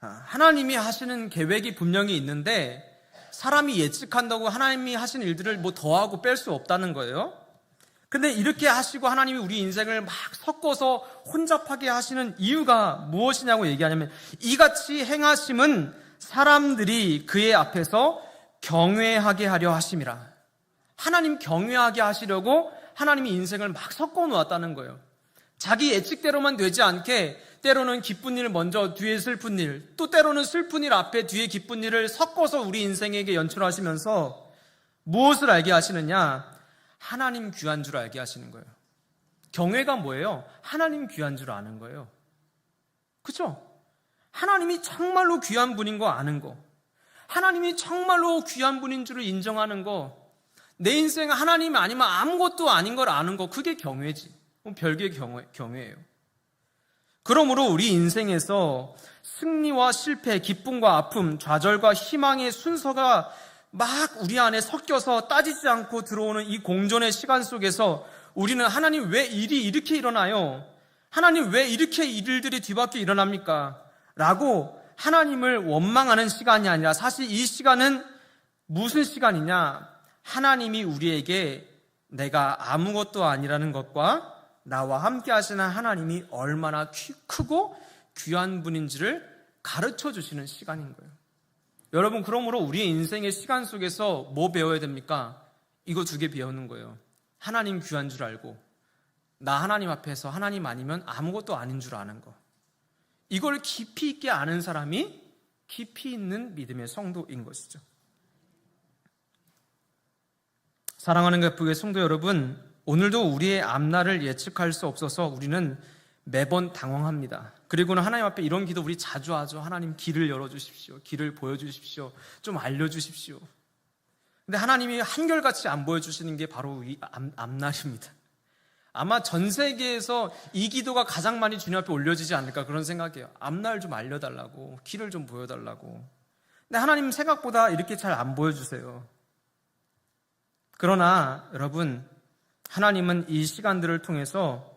하나님이 하시는 계획이 분명히 있는데 사람이 예측한다고 하나님이 하시는 일들을 뭐 더하고 뺄 수 없다는 거예요. 근데 이렇게 하시고 하나님이 우리 인생을 막 섞어서 혼잡하게 하시는 이유가 무엇이냐고 얘기하냐면 이같이 행하심은 사람들이 그의 앞에서 경외하게 하려 하심이라. 하나님 경외하게 하시려고 하나님이 인생을 막 섞어 놓았다는 거예요. 자기 예측대로만 되지 않게 때로는 기쁜 일 먼저 뒤에 슬픈 일, 또 때로는 슬픈 일 앞에 뒤에 기쁜 일을 섞어서 우리 인생에게 연출하시면서 무엇을 알게 하시느냐? 하나님 귀한 줄 알게 하시는 거예요. 경외가 뭐예요? 하나님 귀한 줄 아는 거예요. 그렇죠? 하나님이 정말로 귀한 분인 거 아는 거, 하나님이 정말로 귀한 분인 줄을 인정하는 거, 내 인생 하나님 아니면 아무것도 아닌 걸 아는 거, 그게 경외지. 별개의 경외예요. 그러므로 우리 인생에서 승리와 실패, 기쁨과 아픔, 좌절과 희망의 순서가 막 우리 안에 섞여서 따지지 않고 들어오는 이 공존의 시간 속에서 우리는 하나님 왜 일이 이렇게 일어나요? 하나님 왜 이렇게 일들이 뒤바뀌어 일어납니까? 라고 하나님을 원망하는 시간이 아니라 사실 이 시간은 무슨 시간이냐? 하나님이 우리에게 내가 아무것도 아니라는 것과 나와 함께 하시는 하나님이 얼마나 크고 귀한 분인지를 가르쳐 주시는 시간인 거예요. 여러분, 그러므로 우리의 인생의 시간 속에서 뭐 배워야 됩니까? 이거 두 개 배우는 거예요. 하나님 귀한 줄 알고 나 하나님 앞에서 하나님 아니면 아무것도 아닌 줄 아는 거. 이걸 깊이 있게 아는 사람이 깊이 있는 믿음의 성도인 것이죠. 사랑하는 가쁘게 성도 여러분, 오늘도 우리의 앞날을 예측할 수 없어서 우리는 매번 당황합니다. 그리고는 하나님 앞에 이런 기도 우리 자주 하죠. 하나님 길을 열어주십시오. 길을 보여주십시오. 좀 알려주십시오. 근데 하나님이 한결같이 안 보여주시는 게 바로 이 앞날입니다. 아마 전 세계에서 이 기도가 가장 많이 주님 앞에 올려지지 않을까 그런 생각이에요. 앞날 좀 알려달라고, 길을 좀 보여달라고. 근데 하나님 생각보다 이렇게 잘 안 보여주세요. 그러나 여러분, 하나님은 이 시간들을 통해서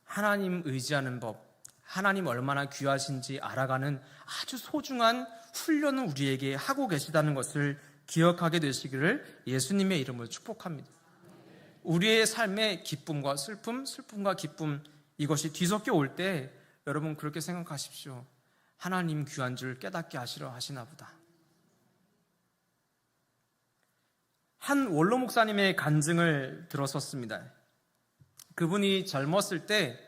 하나님 의지하는 법, 하나님 얼마나 귀하신지 알아가는 아주 소중한 훈련을 우리에게 하고 계시다는 것을 기억하게 되시기를 예수님의 이름으로 축복합니다. 우리의 삶의 기쁨과 슬픔, 슬픔과 기쁨, 이것이 뒤섞여 올 때 여러분 그렇게 생각하십시오. 하나님 귀한 줄 깨닫게 하시려 하시나 보다. 한 원로 목사님의 간증을 들었었습니다. 그분이 젊었을 때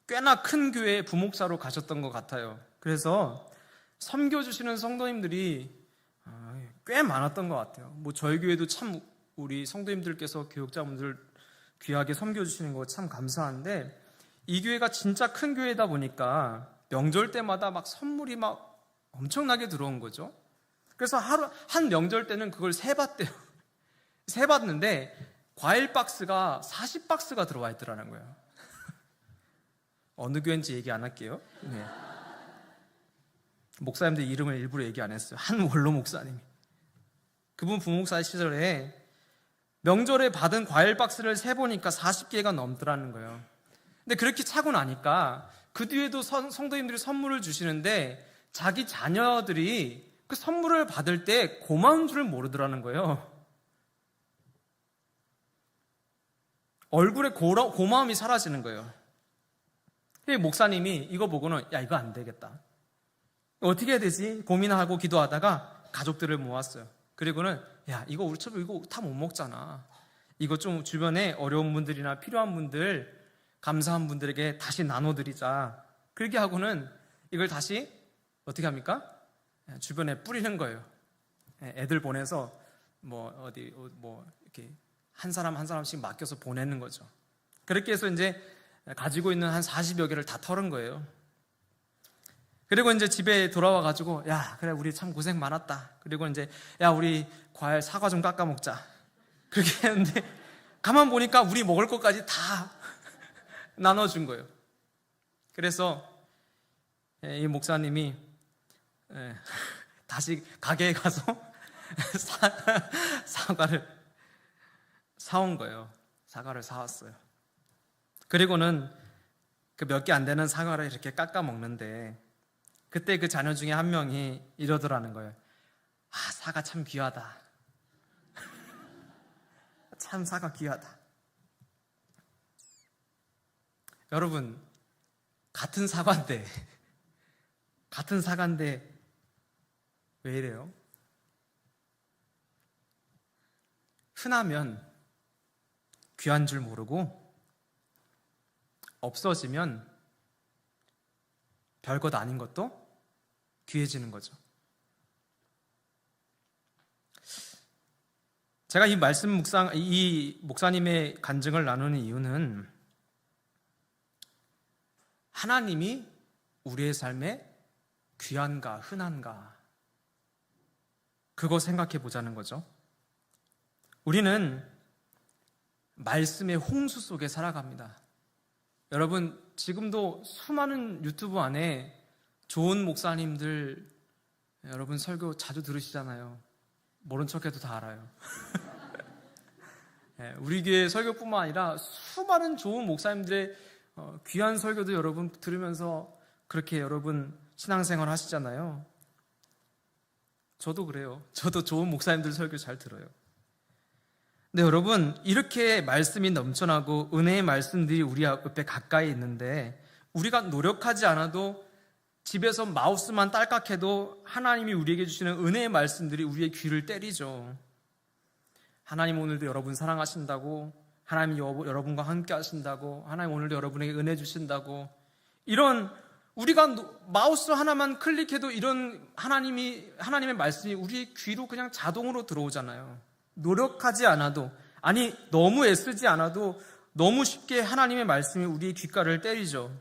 꽤나 큰 교회에 부목사로 가셨던 것 같아요. 그래서 섬겨주시는 성도님들이 꽤 많았던 것 같아요. 뭐 저희 교회도 참 우리 성도님들께서 교육자분들 귀하게 섬겨주시는 거 참 감사한데, 이 교회가 진짜 큰 교회다 보니까 명절 때마다 막 선물이 막 엄청나게 들어온 거죠. 그래서 한 명절 때는 그걸 세봤대요. 세봤는데 과일 박스가 40박스가 들어와 있더라는 거예요. 어느 교회인지 얘기 안 할게요. 네. 목사님들 이름을 일부러 얘기 안 했어요. 한 원로 목사님이. 그분 부목사 시절에 명절에 받은 과일 박스를 세보니까 40개가 넘더라는 거예요. 근데 그렇게 차고 나니까 그 뒤에도 성도님들이 선물을 주시는데 자기 자녀들이 그 선물을 받을 때 고마운 줄을 모르더라는 거예요. 얼굴에 고마움이 사라지는 거예요. 목사님이 이거 보고는 야, 이거 안 되겠다, 어떻게 해야 되지 고민하고 기도하다가 가족들을 모았어요. 그리고는 야, 이거 우리 집에 이거 다 못 먹잖아, 이거 좀 주변에 어려운 분들이나 필요한 분들, 감사한 분들에게 다시 나눠드리자. 그렇게 하고는 이걸 다시 어떻게 합니까? 주변에 뿌리는 거예요. 애들 보내서 이렇게 한 사람 한 사람씩 맡겨서 보내는 거죠. 그렇게 해서 이제 가지고 있는 한 40여 개를 다 털은 거예요. 그리고 이제 집에 돌아와 가지고 야, 그래 우리 참 고생 많았다. 그리고 이제 야, 우리 과일 사과 좀 깎아 먹자. 그렇게 했는데 가만 보니까 우리 먹을 것까지 다 나눠준 거예요. 그래서 이 목사님이 다시 가게에 가서 사과를 사온 거예요. 사과를 사왔어요. 그리고는 그 몇 개 안 되는 사과를 이렇게 깎아 먹는데 그때 그 자녀 중에 한 명이 이러더라는 거예요. 아, 사과 참 귀하다. 참 사과 귀하다. 여러분, 같은 사과인데 왜 이래요? 흔하면 귀한 줄 모르고 없어지면 별것 아닌 것도 귀해지는 거죠. 제가 이 목사님의 간증을 나누는 이유는 하나님이 우리의 삶에 귀한가 흔한가 그거 생각해 보자는 거죠. 우리는 말씀의 홍수 속에 살아갑니다. 여러분, 지금도 수많은 유튜브 안에 좋은 목사님들 여러분 설교 자주 들으시잖아요. 모른 척해도 다 알아요. 우리 교회 설교뿐만 아니라 수많은 좋은 목사님들의 귀한 설교도 여러분 들으면서 그렇게 여러분 신앙생활 하시잖아요. 저도 그래요. 저도 좋은 목사님들 설교 잘 들어요. 근데 여러분, 이렇게 말씀이 넘쳐나고 은혜의 말씀들이 우리 옆에 가까이 있는데 우리가 노력하지 않아도 집에서 마우스만 딸깍해도 하나님이 우리에게 주시는 은혜의 말씀들이 우리의 귀를 때리죠. 하나님 오늘도 여러분 사랑하신다고, 하나님 여러분과 함께 하신다고, 하나님 오늘도 여러분에게 은혜 주신다고, 이런 우리가 마우스 하나만 클릭해도 이런 하나님의 말씀이 우리의 귀로 그냥 자동으로 들어오잖아요. 노력하지 않아도, 아니 너무 애쓰지 않아도 너무 쉽게 하나님의 말씀이 우리의 귓가를 때리죠.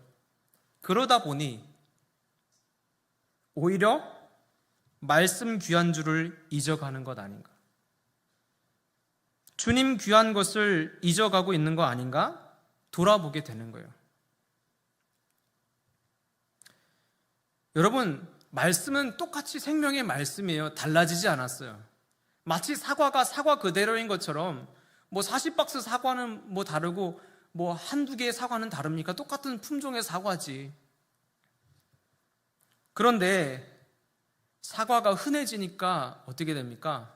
그러다 보니 오히려 말씀 귀한 줄을 잊어가는 것 아닌가? 주님 귀한 것을 잊어가고 있는 거 아닌가? 돌아보게 되는 거예요. 여러분, 말씀은 똑같이 생명의 말씀이에요. 달라지지 않았어요. 마치 사과가 사과 그대로인 것처럼 40박스 사과는 다르고 한두 개의 사과는 다릅니까? 똑같은 품종의 사과지. 그런데 사과가 흔해지니까 어떻게 됩니까?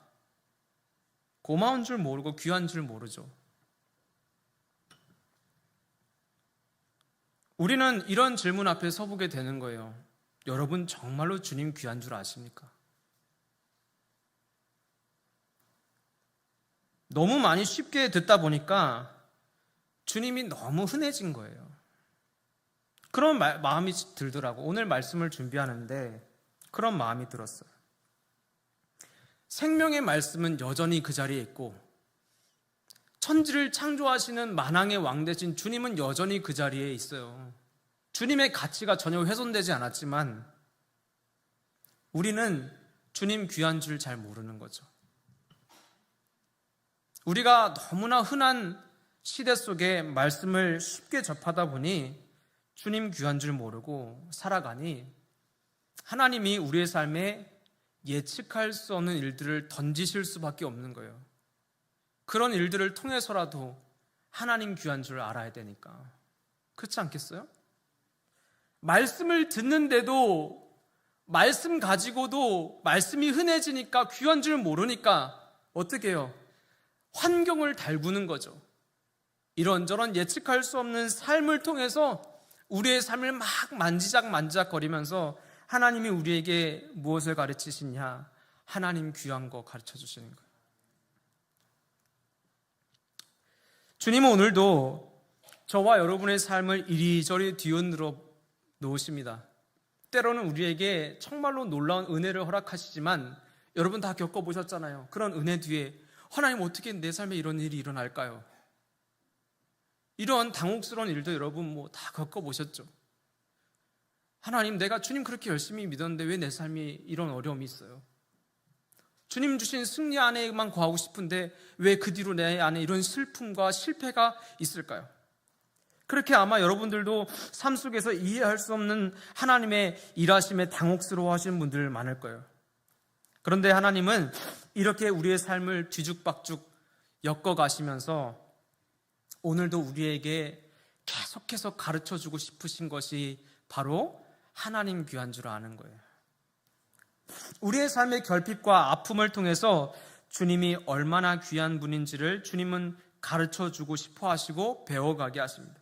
고마운 줄 모르고 귀한 줄 모르죠. 우리는 이런 질문 앞에 서보게 되는 거예요. 여러분 정말로 주님 귀한 줄 아십니까? 너무 많이 쉽게 듣다 보니까 주님이 너무 흔해진 거예요. 그런 마음이 들더라고. 오늘 말씀을 준비하는데 그런 마음이 들었어요. 생명의 말씀은 여전히 그 자리에 있고, 천지를 창조하시는 만왕의 왕 대신 주님은 여전히 그 자리에 있어요. 주님의 가치가 전혀 훼손되지 않았지만 우리는 주님 귀한 줄 잘 모르는 거죠. 우리가 너무나 흔한 시대 속에 말씀을 쉽게 접하다 보니 주님 귀한 줄 모르고 살아가니 하나님이 우리의 삶에 예측할 수 없는 일들을 던지실 수밖에 없는 거예요. 그런 일들을 통해서라도 하나님 귀한 줄 알아야 되니까. 그렇지 않겠어요? 말씀을 듣는데도, 말씀 가지고도 말씀이 흔해지니까 귀한 줄 모르니까 어떻게 해요? 환경을 달구는 거죠. 이런저런 예측할 수 없는 삶을 통해서 우리의 삶을 막 만지작거리면서 하나님이 우리에게 무엇을 가르치시냐? 하나님 귀한 거 가르쳐 주시는 거예요. 주님은 오늘도 저와 여러분의 삶을 이리저리 뒤흔들어 놓으십니다. 때로는 우리에게 정말로 놀라운 은혜를 허락하시지만 여러분 다 겪어보셨잖아요. 그런 은혜 뒤에 하나님 어떻게 내 삶에 이런 일이 일어날까요? 이런 당혹스러운 일도 여러분 다 겪어보셨죠. 하나님, 내가 주님 그렇게 열심히 믿었는데 왜 내 삶이 이런 어려움이 있어요? 주님 주신 승리 안에만 거하고 싶은데 왜 그 뒤로 내 안에 이런 슬픔과 실패가 있을까요? 그렇게 아마 여러분들도 삶 속에서 이해할 수 없는 하나님의 일하심에 당혹스러워하시는 분들 많을 거예요. 그런데 하나님은 이렇게 우리의 삶을 뒤죽박죽 엮어가시면서 오늘도 우리에게 계속해서 가르쳐주고 싶으신 것이 바로 하나님 귀한 줄 아는 거예요. 우리의 삶의 결핍과 아픔을 통해서 주님이 얼마나 귀한 분인지를 주님은 가르쳐주고 싶어 하시고 배워가게 하십니다.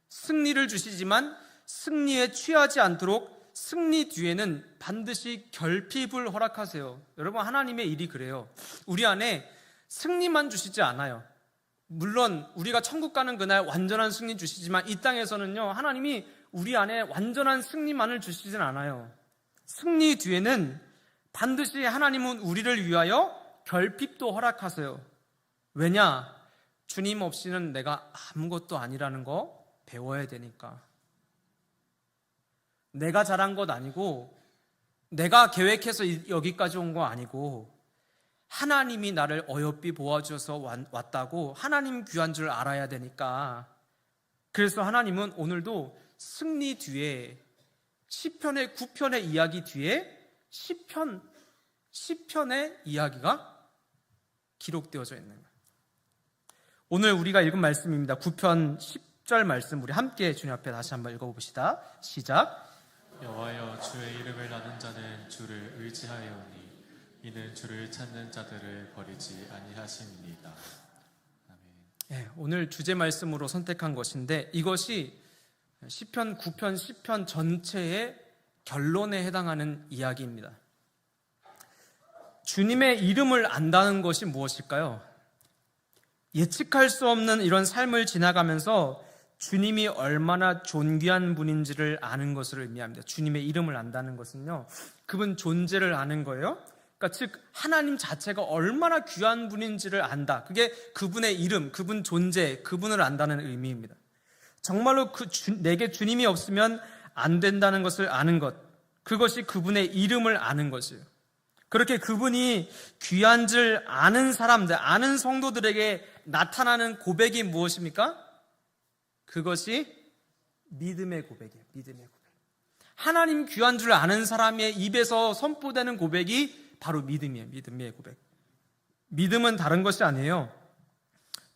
승리를 주시지만 승리에 취하지 않도록 승리 뒤에는 반드시 결핍을 허락하세요. 여러분, 하나님의 일이 그래요. 우리 안에 승리만 주시지 않아요. 물론 우리가 천국 가는 그날 완전한 승리 주시지만 이 땅에서는요, 하나님이 우리 안에 완전한 승리만을 주시진 않아요. 승리 뒤에는 반드시 하나님은 우리를 위하여 결핍도 허락하세요. 왜냐? 주님 없이는 내가 아무것도 아니라는 거 배워야 되니까. 내가 잘한 것 아니고, 내가 계획해서 여기까지 온 거 아니고, 하나님이 나를 어여삐 보아주셔서 왔다고 하나님 귀한 줄 알아야 되니까. 그래서 하나님은 오늘도 승리 뒤에 시편의 9편의 이야기 뒤에 시편의 이야기가 기록되어져 있는 거예요. 오늘 우리가 읽은 말씀입니다. 9편 10절 말씀 우리 함께 주님 앞에 다시 한번 읽어봅시다. 시작. 여호와여, 주의 이름을 나는 자는 주를 의지하여오니 이는 주를 찾는 자들을 버리지 아니하심이니이다. 아멘. 네, 오늘 주제 말씀으로 선택한 것인데 이것이 시편 9편 10편 전체의 결론에 해당하는 이야기입니다. 주님의 이름을 안다는 것이 무엇일까요? 예측할 수 없는 이런 삶을 지나가면서 주님이 얼마나 존귀한 분인지를 아는 것을 의미합니다. 주님의 이름을 안다는 것은요, 그분 존재를 아는 거예요. 그러니까 즉 하나님 자체가 얼마나 귀한 분인지를 안다. 그게 그분의 이름, 그분 존재, 그분을 안다는 의미입니다. 정말로 내게 주님이 없으면 안 된다는 것을 아는 것, 그것이 그분의 이름을 아는 것이에요. 그렇게 그분이 귀한 줄 아는 사람들, 아는 성도들에게 나타나는 고백이 무엇입니까? 그것이 믿음의 고백이에요. 믿음의 고백. 하나님 귀한 줄 아는 사람의 입에서 선포되는 고백이 바로 믿음이에요. 믿음의 고백. 믿음은 다른 것이 아니에요.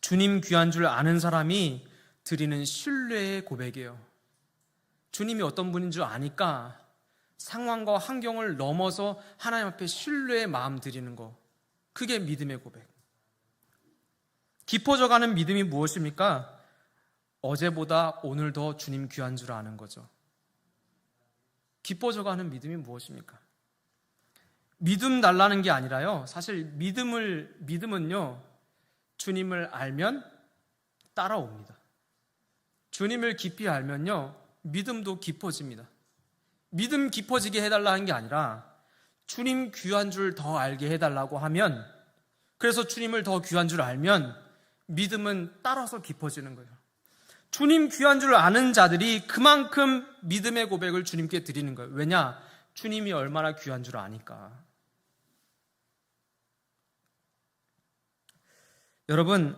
주님 귀한 줄 아는 사람이 드리는 신뢰의 고백이에요. 주님이 어떤 분인 줄 아니까 상황과 환경을 넘어서 하나님 앞에 신뢰의 마음 드리는 거, 그게 믿음의 고백. 깊어져가는 믿음이 무엇입니까? 어제보다 오늘 더 주님 귀한 줄 아는 거죠. 기뻐져가는 믿음이 무엇입니까? 믿음 달라는 게 아니라요, 사실 믿음은요, 주님을 알면 따라옵니다. 주님을 깊이 알면요, 믿음도 깊어집니다. 믿음 깊어지게 해달라는 게 아니라 주님 귀한 줄 더 알게 해달라고 하면, 그래서 주님을 더 귀한 줄 알면 믿음은 따라서 깊어지는 거예요. 주님 귀한 줄 아는 자들이 그만큼 믿음의 고백을 주님께 드리는 거예요. 왜냐? 주님이 얼마나 귀한 줄 아니까. 여러분,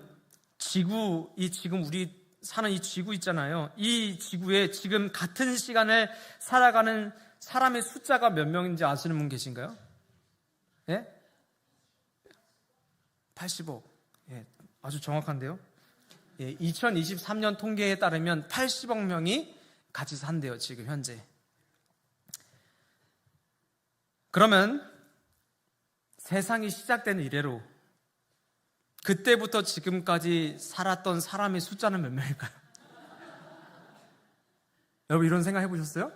지금 우리 사는 이 지구 있잖아요. 이 지구에 지금 같은 시간을 살아가는 사람의 숫자가 몇 명인지 아시는 분 계신가요? 예? 80억. 예, 아주 정확한데요. 예, 2023년 통계에 따르면 80억 명이 같이 산대요, 지금 현재. 그러면 세상이 시작된 이래로 그때부터 지금까지 살았던 사람의 숫자는 몇 명일까요? 여러분, 이런 생각 해보셨어요?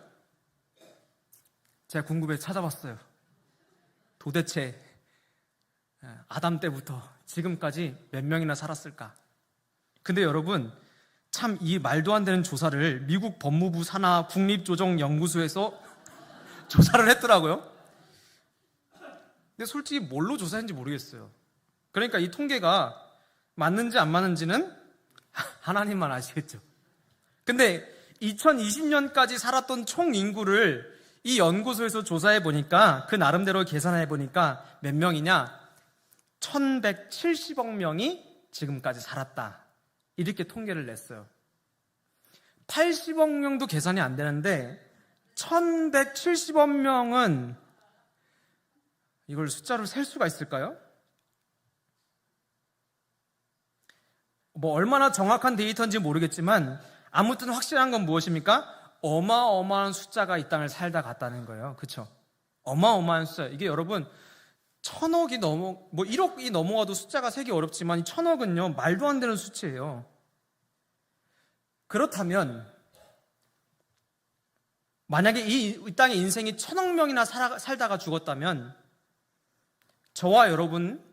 제가 궁금해서 찾아봤어요. 도대체 아담 때부터 지금까지 몇 명이나 살았을까? 근데 여러분, 참 이 말도 안 되는 조사를 미국 법무부 산하 국립조정연구소에서 조사를 했더라고요. 근데 솔직히 뭘로 조사했는지 모르겠어요. 그러니까 이 통계가 맞는지 안 맞는지는 하나님만 아시겠죠. 근데 2020년까지 살았던 총 인구를 이 연구소에서 조사해 보니까, 그 나름대로 계산해 보니까 몇 명이냐? 1170억 명이 지금까지 살았다, 이렇게 통계를 냈어요. 80억 명도 계산이 안 되는데 1170억 명은 이걸 숫자로 셀 수가 있을까요? 뭐 얼마나 정확한 데이터인지 모르겠지만 아무튼 확실한 건 무엇입니까? 어마어마한 숫자가 이 땅을 살다 갔다는 거예요. 그렇죠? 어마어마한 숫자. 이게 여러분 1000억이 넘어, 뭐 1억이 넘어가도 숫자가 세기 어렵지만 1000억은요 말도 안 되는 수치예요. 그렇다면 만약에 이 땅의 인생이 1000억 명이나 살다가 죽었다면 저와 여러분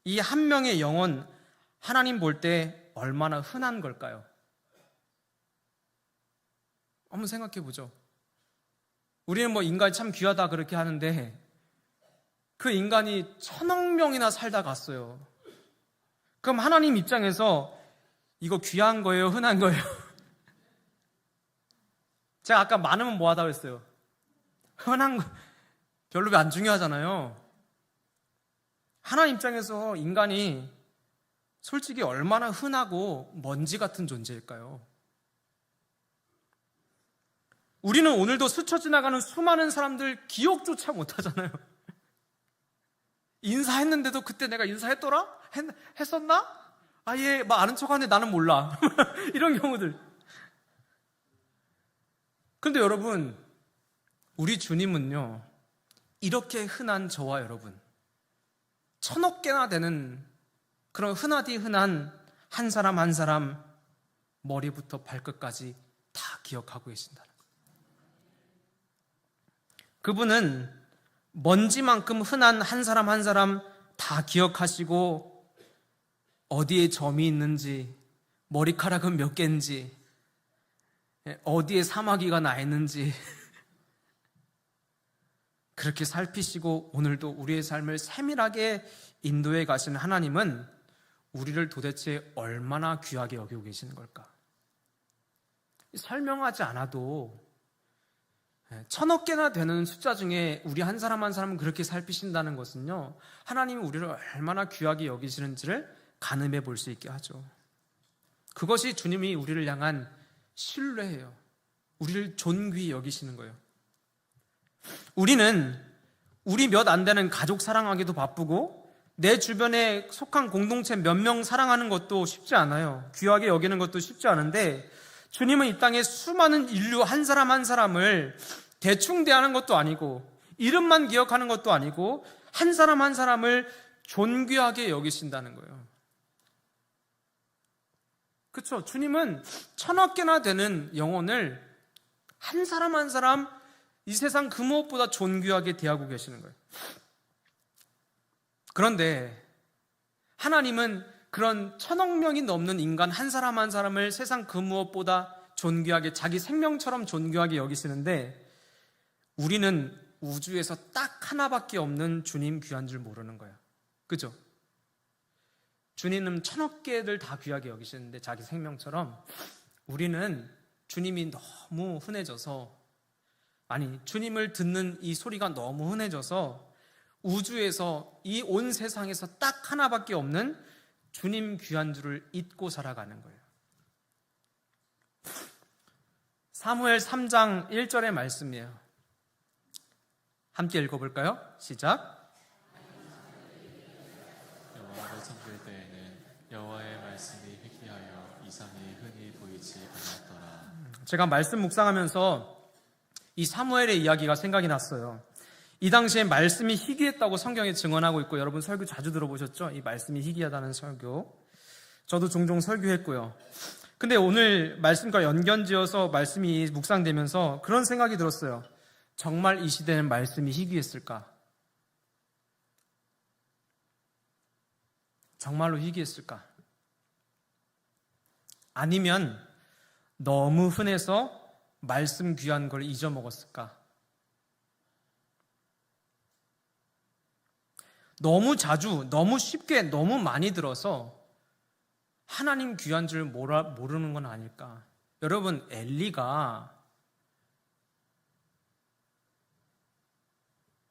이 한 명의 영혼, 하나님 볼 때 얼마나 흔한 걸까요? 한번 생각해 보죠. 우리는 뭐 인간이 참 귀하다 그렇게 하는데 그 인간이 1000억 명이나 살다 갔어요. 그럼 하나님 입장에서 이거 귀한 거예요? 흔한 거예요? 제가 아까 많으면 뭐 하다 그랬어요? 흔한 거 별로 안 중요하잖아요. 하나님 입장에서 인간이 솔직히 얼마나 흔하고 먼지 같은 존재일까요? 우리는 오늘도 스쳐 지나가는 수많은 사람들 기억조차 못하잖아요. 인사했는데도 그때 내가 인사했더라? 했었나? 아예 막 아는 척하는데 나는 몰라. 이런 경우들. 그런데 여러분, 우리 주님은요 이렇게 흔한 저와 여러분, 1000억 개나 되는 그런 흔하디 흔한 한 사람 한 사람 머리부터 발끝까지 다 기억하고 계신다는 거예요. 그분은 먼지만큼 흔한 한 사람 한 사람 다 기억하시고 어디에 점이 있는지, 머리카락은 몇 개인지, 어디에 사마귀가 나 있는지 그렇게 살피시고 오늘도 우리의 삶을 세밀하게 인도해 가시는 하나님은 우리를 도대체 얼마나 귀하게 여기고 계시는 걸까? 설명하지 않아도 1000억 개나 되는 숫자 중에 우리 한 사람 한 사람은 그렇게 살피신다는 것은요 하나님이 우리를 얼마나 귀하게 여기시는지를 가늠해 볼 수 있게 하죠. 그것이 주님이 우리를 향한 신뢰예요. 우리를 존귀히 여기시는 거예요. 우리는 우리 몇 안 되는 가족 사랑하기도 바쁘고 내 주변에 속한 공동체 몇 명 사랑하는 것도 쉽지 않아요. 귀하게 여기는 것도 쉽지 않은데 주님은 이 땅에 수많은 인류 한 사람 한 사람을 대충 대하는 것도 아니고 이름만 기억하는 것도 아니고 한 사람 한 사람을 존귀하게 여기신다는 거예요. 그렇죠? 주님은 1000억 개나 되는 영혼을 한 사람 한 사람 이 세상 그 무엇보다 존귀하게 대하고 계시는 거예요. 그런데 하나님은 그런 1,000억 명이 넘는 인간 한 사람 한 사람을 세상 그 무엇보다 존귀하게, 자기 생명처럼 존귀하게 여기시는데 우리는 우주에서 딱 하나밖에 없는 주님 귀한 줄 모르는 거예요. 그죠? 주님은 1,000억 개들 다 귀하게 여기시는데 자기 생명처럼 우리는 주님이 너무 흔해져서, 아니 주님을 듣는 이 소리가 너무 흔해져서 우주에서 이 온 세상에서 딱 하나밖에 없는 주님 귀한 줄을 잊고 살아가는 거예요. 사무엘 3장 1절의 말씀이에요. 함께 읽어볼까요? 시작. 여호와를 섬길 때에는 여호와의 말씀이 희귀하여 이상이 흔히 보이지 않았더라. 제가 말씀 묵상하면서 이 사무엘의 이야기가 생각이 났어요. 이 당시에 말씀이 희귀했다고 성경에 증언하고 있고, 여러분 설교 자주 들어보셨죠? 이 말씀이 희귀하다는 설교. 저도 종종 설교했고요. 근데 오늘 말씀과 연결지어서 말씀이 묵상되면서 그런 생각이 들었어요. 정말 이 시대는 말씀이 희귀했을까? 정말로 희귀했을까? 아니면 너무 흔해서 말씀 귀한 걸 잊어먹었을까? 너무 자주, 너무 쉽게, 너무 많이 들어서 하나님 귀한 줄 모르는 건 아닐까? 여러분, 엘리가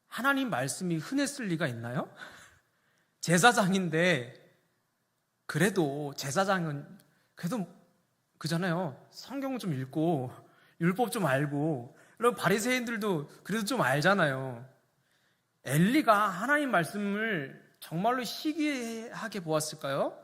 하나님 말씀이 흔했을 리가 있나요? 제사장인데, 그래도 제사장은 그래도 그잖아요. 성경 좀 읽고 율법 좀 알고, 여러분 바리새인들도 그래도 좀 알잖아요. 엘리가 하나님 말씀을 정말로 희귀하게 보았을까요?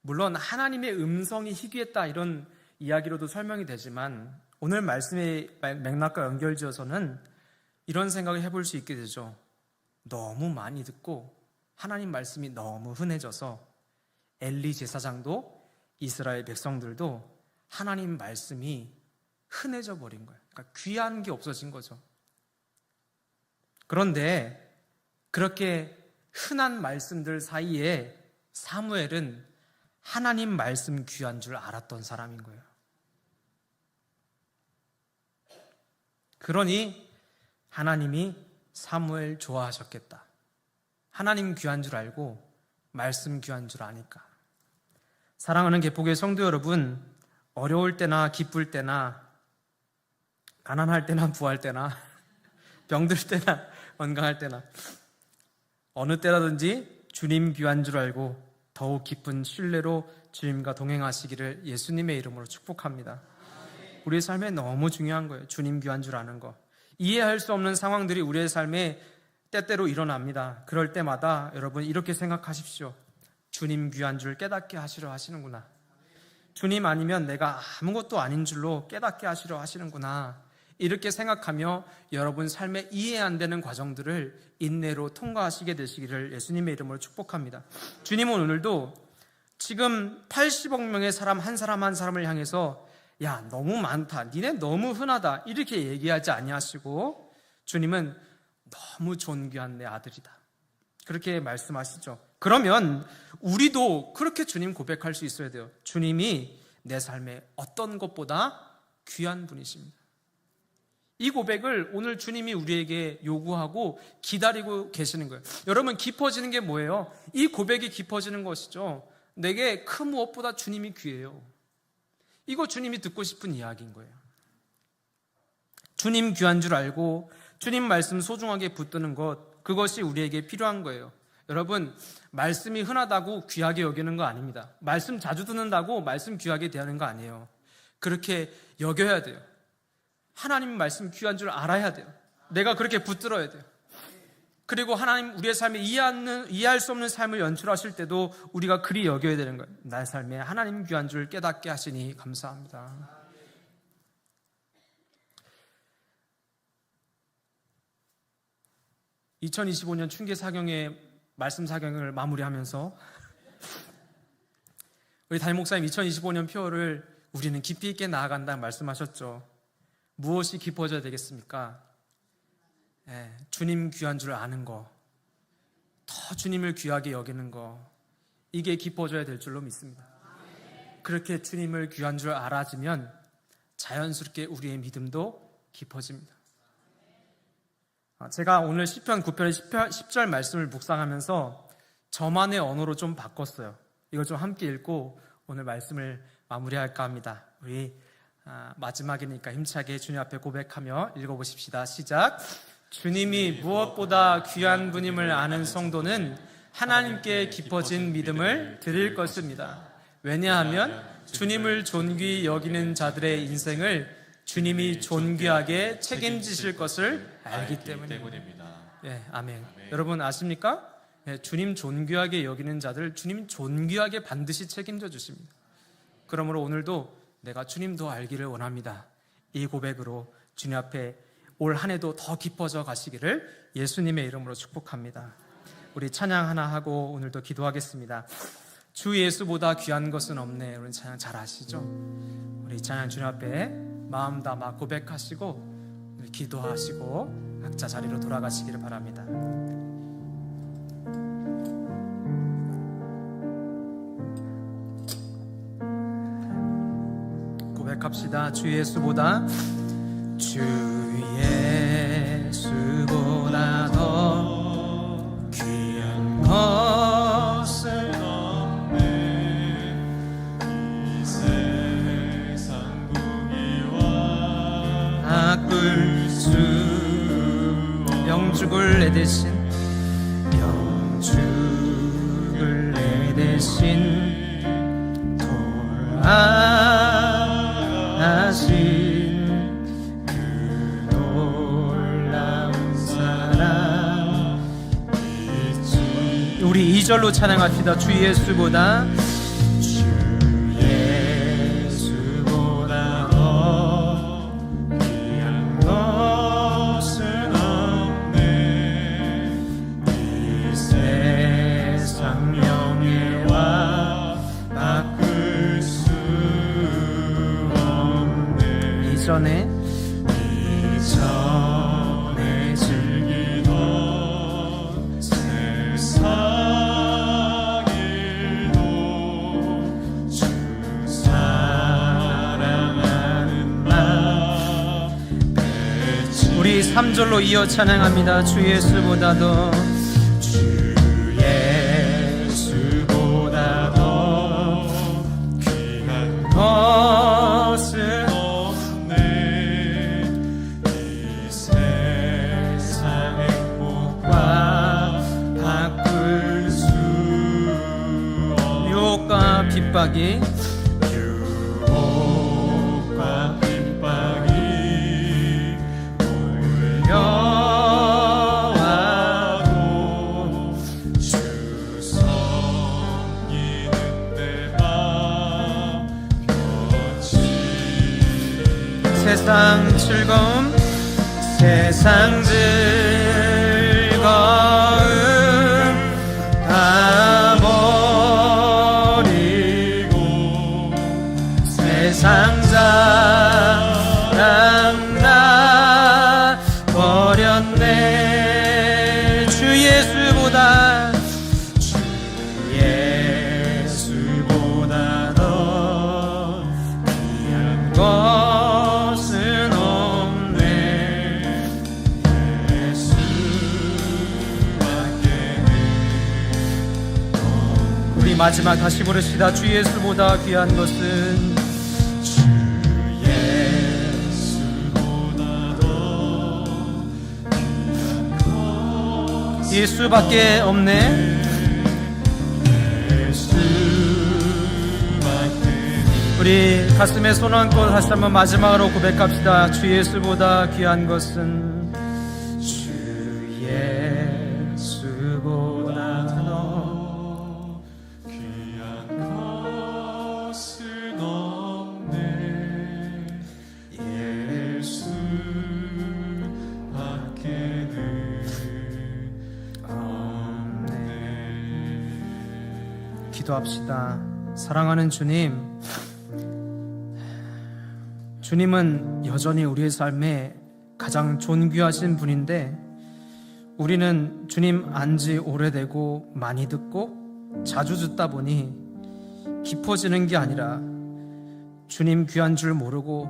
물론 하나님의 음성이 희귀했다 이런 이야기로도 설명이 되지만 오늘 말씀의 맥락과 연결지어서는 이런 생각을 해볼 수 있게 되죠. 너무 많이 듣고 하나님 말씀이 너무 흔해져서 엘리 제사장도 이스라엘 백성들도 하나님 말씀이 흔해져 버린 거예요. 그러니까 귀한 게 없어진 거죠. 그런데 그렇게 흔한 말씀들 사이에 사무엘은 하나님 말씀 귀한 줄 알았던 사람인 거예요. 그러니 하나님이 사무엘 좋아하셨겠다. 하나님 귀한 줄 알고 말씀 귀한 줄 아니까. 사랑하는 개포교회 성도 여러분, 어려울 때나 기쁠 때나 가난할 때나 부할 때나 병들 때나 건강할 때나 어느 때라든지 주님 귀한 줄 알고 더욱 깊은 신뢰로 주님과 동행하시기를 예수님의 이름으로 축복합니다. 우리의 삶에 너무 중요한 거예요. 주님 귀한 줄 아는 거. 이해할 수 없는 상황들이 우리의 삶에 때때로 일어납니다. 그럴 때마다 여러분 이렇게 생각하십시오. 주님 귀한 줄 깨닫게 하시려 하시는구나. 주님 아니면 내가 아무것도 아닌 줄로 깨닫게 하시려 하시는구나. 이렇게 생각하며 여러분 삶에 이해 안 되는 과정들을 인내로 통과하시게 되시기를 예수님의 이름으로 축복합니다. 주님은 오늘도 지금 80억 명의 사람 한 사람 한 사람을 향해서 야 너무 많다, 니네 너무 흔하다 이렇게 얘기하지 아니하시고 주님은 너무 존귀한 내 아들이다 그렇게 말씀하시죠. 그러면 우리도 그렇게 주님 고백할 수 있어야 돼요. 주님이 내 삶에 어떤 것보다 귀한 분이십니다. 이 고백을 오늘 주님이 우리에게 요구하고 기다리고 계시는 거예요. 여러분 깊어지는 게 뭐예요? 이 고백이 깊어지는 것이죠. 내게 그 무엇보다 주님이 귀해요. 이거 주님이 듣고 싶은 이야기인 거예요. 주님 귀한 줄 알고 주님 말씀 소중하게 붙드는 것, 그것이 우리에게 필요한 거예요. 여러분 말씀이 흔하다고 귀하게 여기는 거 아닙니다. 말씀 자주 듣는다고 말씀 귀하게 대하는 거 아니에요. 그렇게 여겨야 돼요. 하나님 말씀 귀한 줄 알아야 돼요. 내가 그렇게 붙들어야 돼요. 그리고 하나님 우리의 삶에 이해할 수 없는 삶을 연출하실 때도 우리가 그리 여겨야 되는 거예요. 나의 삶에 하나님 귀한 줄 깨닫게 하시니 감사합니다. 2025년 춘계 사경의 말씀 사경을 마무리하면서 우리 담임 목사님 2025년 표어를 우리는 깊이 있게 나아간다 말씀하셨죠. 무엇이 깊어져야 되겠습니까? 주님 귀한 줄 아는 거, 더 주님을 귀하게 여기는 거, 이게 깊어져야 될 줄로 믿습니다. 그렇게 주님을 귀한 줄 알아지면 자연스럽게 우리의 믿음도 깊어집니다. 제가 오늘 시편 9편 10절 말씀을 묵상하면서 저만의 언어로 좀 바꿨어요. 이걸 좀 함께 읽고 오늘 말씀을 마무리할까 합니다. 우리 마지막이니까 힘차게 주님 앞에 고백하며 읽어보십시다. 시작. 주님이 무엇보다 귀한 분임을 아는 성도는 하나님께 깊어진 믿음을 드릴 것입니다. 왜냐하면 주님을 존귀히 여기는 자들의 인생을 주님이 존귀하게 책임지실 것을 알기 때문입니다. 아멘. 여러분 아십니까? 주님 존귀하게 여기는 자들 주님 존귀하게 반드시 책임져 주십니다. 그러므로 오늘도 내가 주님 더 알기를 원합니다. 이 고백으로 주님 앞에 올 한 해도 더 깊어져 가시기를 예수님의 이름으로 축복합니다. 우리 찬양 하나 하고 오늘도 기도하겠습니다. 주 예수보다 귀한 것은 없네. 우리 찬양 잘 아시죠? 우리 찬양 주님 앞에 마음 담아 고백하시고 우리 기도하시고 각자 자리로 돌아가시기를 바랍니다. 고백합시다. 주 예수보다 더 귀한 것은 없네. 이 세상 부귀와 바꿀 수 영죽을 내 대신 돌아가신 그 놀라운 사랑 있지. 우리 2절로 찬양합시다. 주 예수보다 더 귀한 것은 없네. 이 세상 명예와 바꿀 수 없네. 이전에 즐기던 세상 일도 주 사랑하는 나 뵙지. 우리 3절로 이어 찬양합니다. 주 예수보다 더 귀한 것은 없네. 이 세상 행복과 바꿀 수 없네. 유혹과 핍박이 몰려와도 주 섬기는 내 맘 편치. 세상 즐거움 다 버리고 세상 자랑 다 버렸네. 주 예수보다 더 귀한 것은 없네. 우리 마지막 다시 부르시다. 주 예수보다 귀한 것은 예수밖에 없네. 우리 가슴에 손 얹고 다시 한번 마지막으로 고백합시다. 주 예수보다 귀한 것은 주 예수보다 더 귀한 것은 없네. 예수밖에는 없네. 기도합시다. 사랑하는 주님, 주님은 여전히 우리의 삶에 가장 존귀하신 분인데 우리는 주님 안지 오래되고 많이 듣고 자주 듣다 보니 깊어지는 게 아니라 주님 귀한 줄 모르고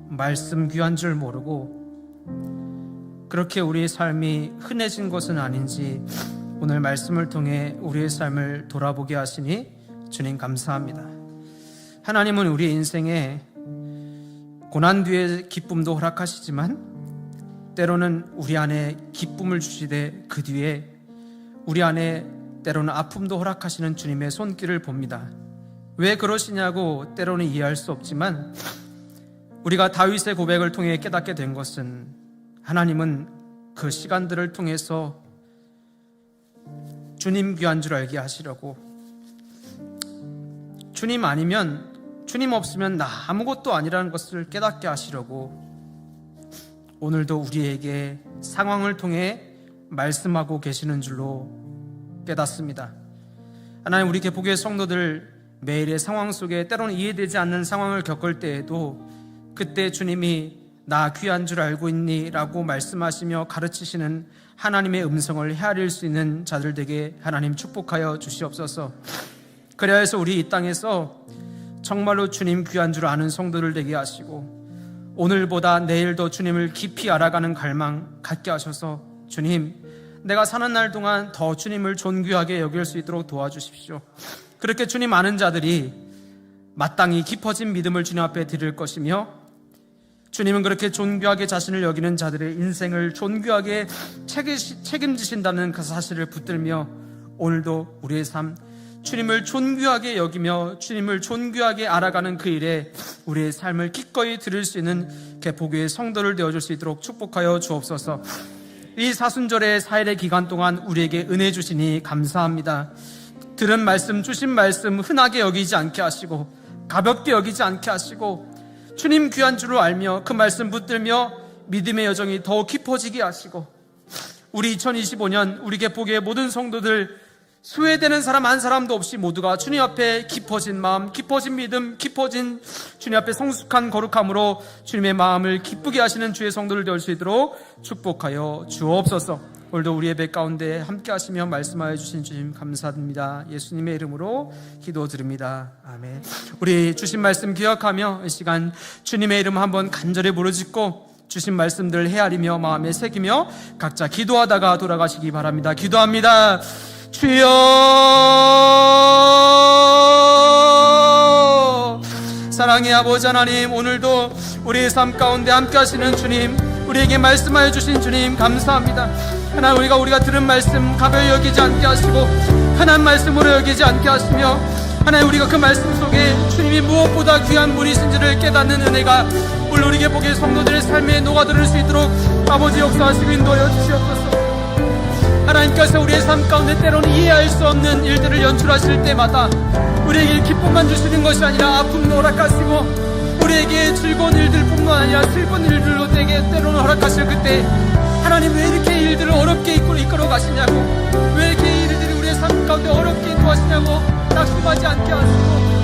말씀 귀한 줄 모르고 그렇게 우리의 삶이 흔해진 것은 아닌지 오늘 말씀을 통해 우리의 삶을 돌아보게 하시니 주님 감사합니다. 하나님은 우리의 인생에 고난 뒤에 기쁨도 허락하시지만 때로는 우리 안에 기쁨을 주시되 그 뒤에 우리 안에 때로는 아픔도 허락하시는 주님의 손길을 봅니다. 왜 그러시냐고 때로는 이해할 수 없지만 우리가 다윗의 고백을 통해 깨닫게 된 것은 하나님은 그 시간들을 통해서 주님 귀한 줄 알게 하시려고, 주님 아니면, 주님 없으면 나 아무것도 아니라는 것을 깨닫게 하시려고 오늘도 우리에게 상황을 통해 말씀하고 계시는 줄로 깨닫습니다. 하나님, 우리 개포교회 성도들 매일의 상황 속에 때로는 이해되지 않는 상황을 겪을 때에도 그때 주님이 나 귀한 줄 알고 있니? 라고 말씀하시며 가르치시는 하나님의 음성을 헤아릴 수 있는 자들 되게 하나님 축복하여 주시옵소서. 그래야 해서 우리 이 땅에서 정말로 주님 귀한 줄 아는 성도들 되게 하시고 오늘보다 내일 더 주님을 깊이 알아가는 갈망 갖게 하셔서 주님, 내가 사는 날 동안 더 주님을 존귀하게 여길 수 있도록 도와주십시오. 그렇게 주님 아는 자들이 마땅히 깊어진 믿음을 주님 앞에 드릴 것이며 주님은 그렇게 존귀하게 자신을 여기는 자들의 인생을 존귀하게 책임지신다는 그 사실을 붙들며 오늘도 우리의 삶 주님을 존귀하게 여기며 주님을 존귀하게 알아가는 그 일에 우리의 삶을 기꺼이 드릴 수 있는 개포교회 성도를 되어줄 수 있도록 축복하여 주옵소서. 이 사순절의 4일의 기간 동안 우리에게 은혜 주시니 감사합니다. 들은 말씀, 주신 말씀 흔하게 여기지 않게 하시고 가볍게 여기지 않게 하시고 주님 귀한 줄을 알며 그 말씀 붙들며 믿음의 여정이 더욱 깊어지게 하시고 우리 2025년 우리 개포교회 모든 성도들 소외되는 사람 한 사람도 없이 모두가 주님 앞에 깊어진 마음, 깊어진 믿음, 깊어진 주님 앞에 성숙한 거룩함으로 주님의 마음을 기쁘게 하시는 주의 성도를 되올 수 있도록 축복하여 주옵소서. 오늘도 우리 예배 가운데 함께 하시며 말씀하여 주신 주님 감사드립니다. 예수님의 이름으로 기도드립니다. 아멘. 우리 주신 말씀 기억하며 이 시간 주님의 이름 한번 간절히 부르짖고 주신 말씀들 헤아리며 마음에 새기며 각자 기도하다가 돌아가시기 바랍니다. 기도합니다. 주여, 사랑의 아버지 하나님, 오늘도 우리의 삶 가운데 함께 하시는 주님, 우리에게 말씀하여 주신 주님 감사합니다. 하나님, 우리가 들은 말씀 가벼이 여기지 않게 하시고 흔한 말씀으로 여기지 않게 하시며 하나님, 우리가 그 말씀 속에 주님이 무엇보다 귀한 분이신지를 깨닫는 은혜가 오늘 우리 개포교회 성도들의 삶에 녹아들을 수 있도록 아버지 역사하시고 인도하여 주시옵소서. 하나님께서 우리의 삶 가운데 때로는 이해할 수 없는 일들을 연출하실 때마다 우리에게 기쁨만 주시는 것이 아니라 아픔도 허락하시고 우리에게 즐거운 일들 뿐만 아니라 슬픈 일들로 때로는 허락하실 그때 하나님, 왜 이렇게 일들을 어렵게 이끌어 가시냐고, 왜 이렇게 일들이 우리의 삶 가운데 어렵게 인도하시냐고 낙심하지 않게 하시고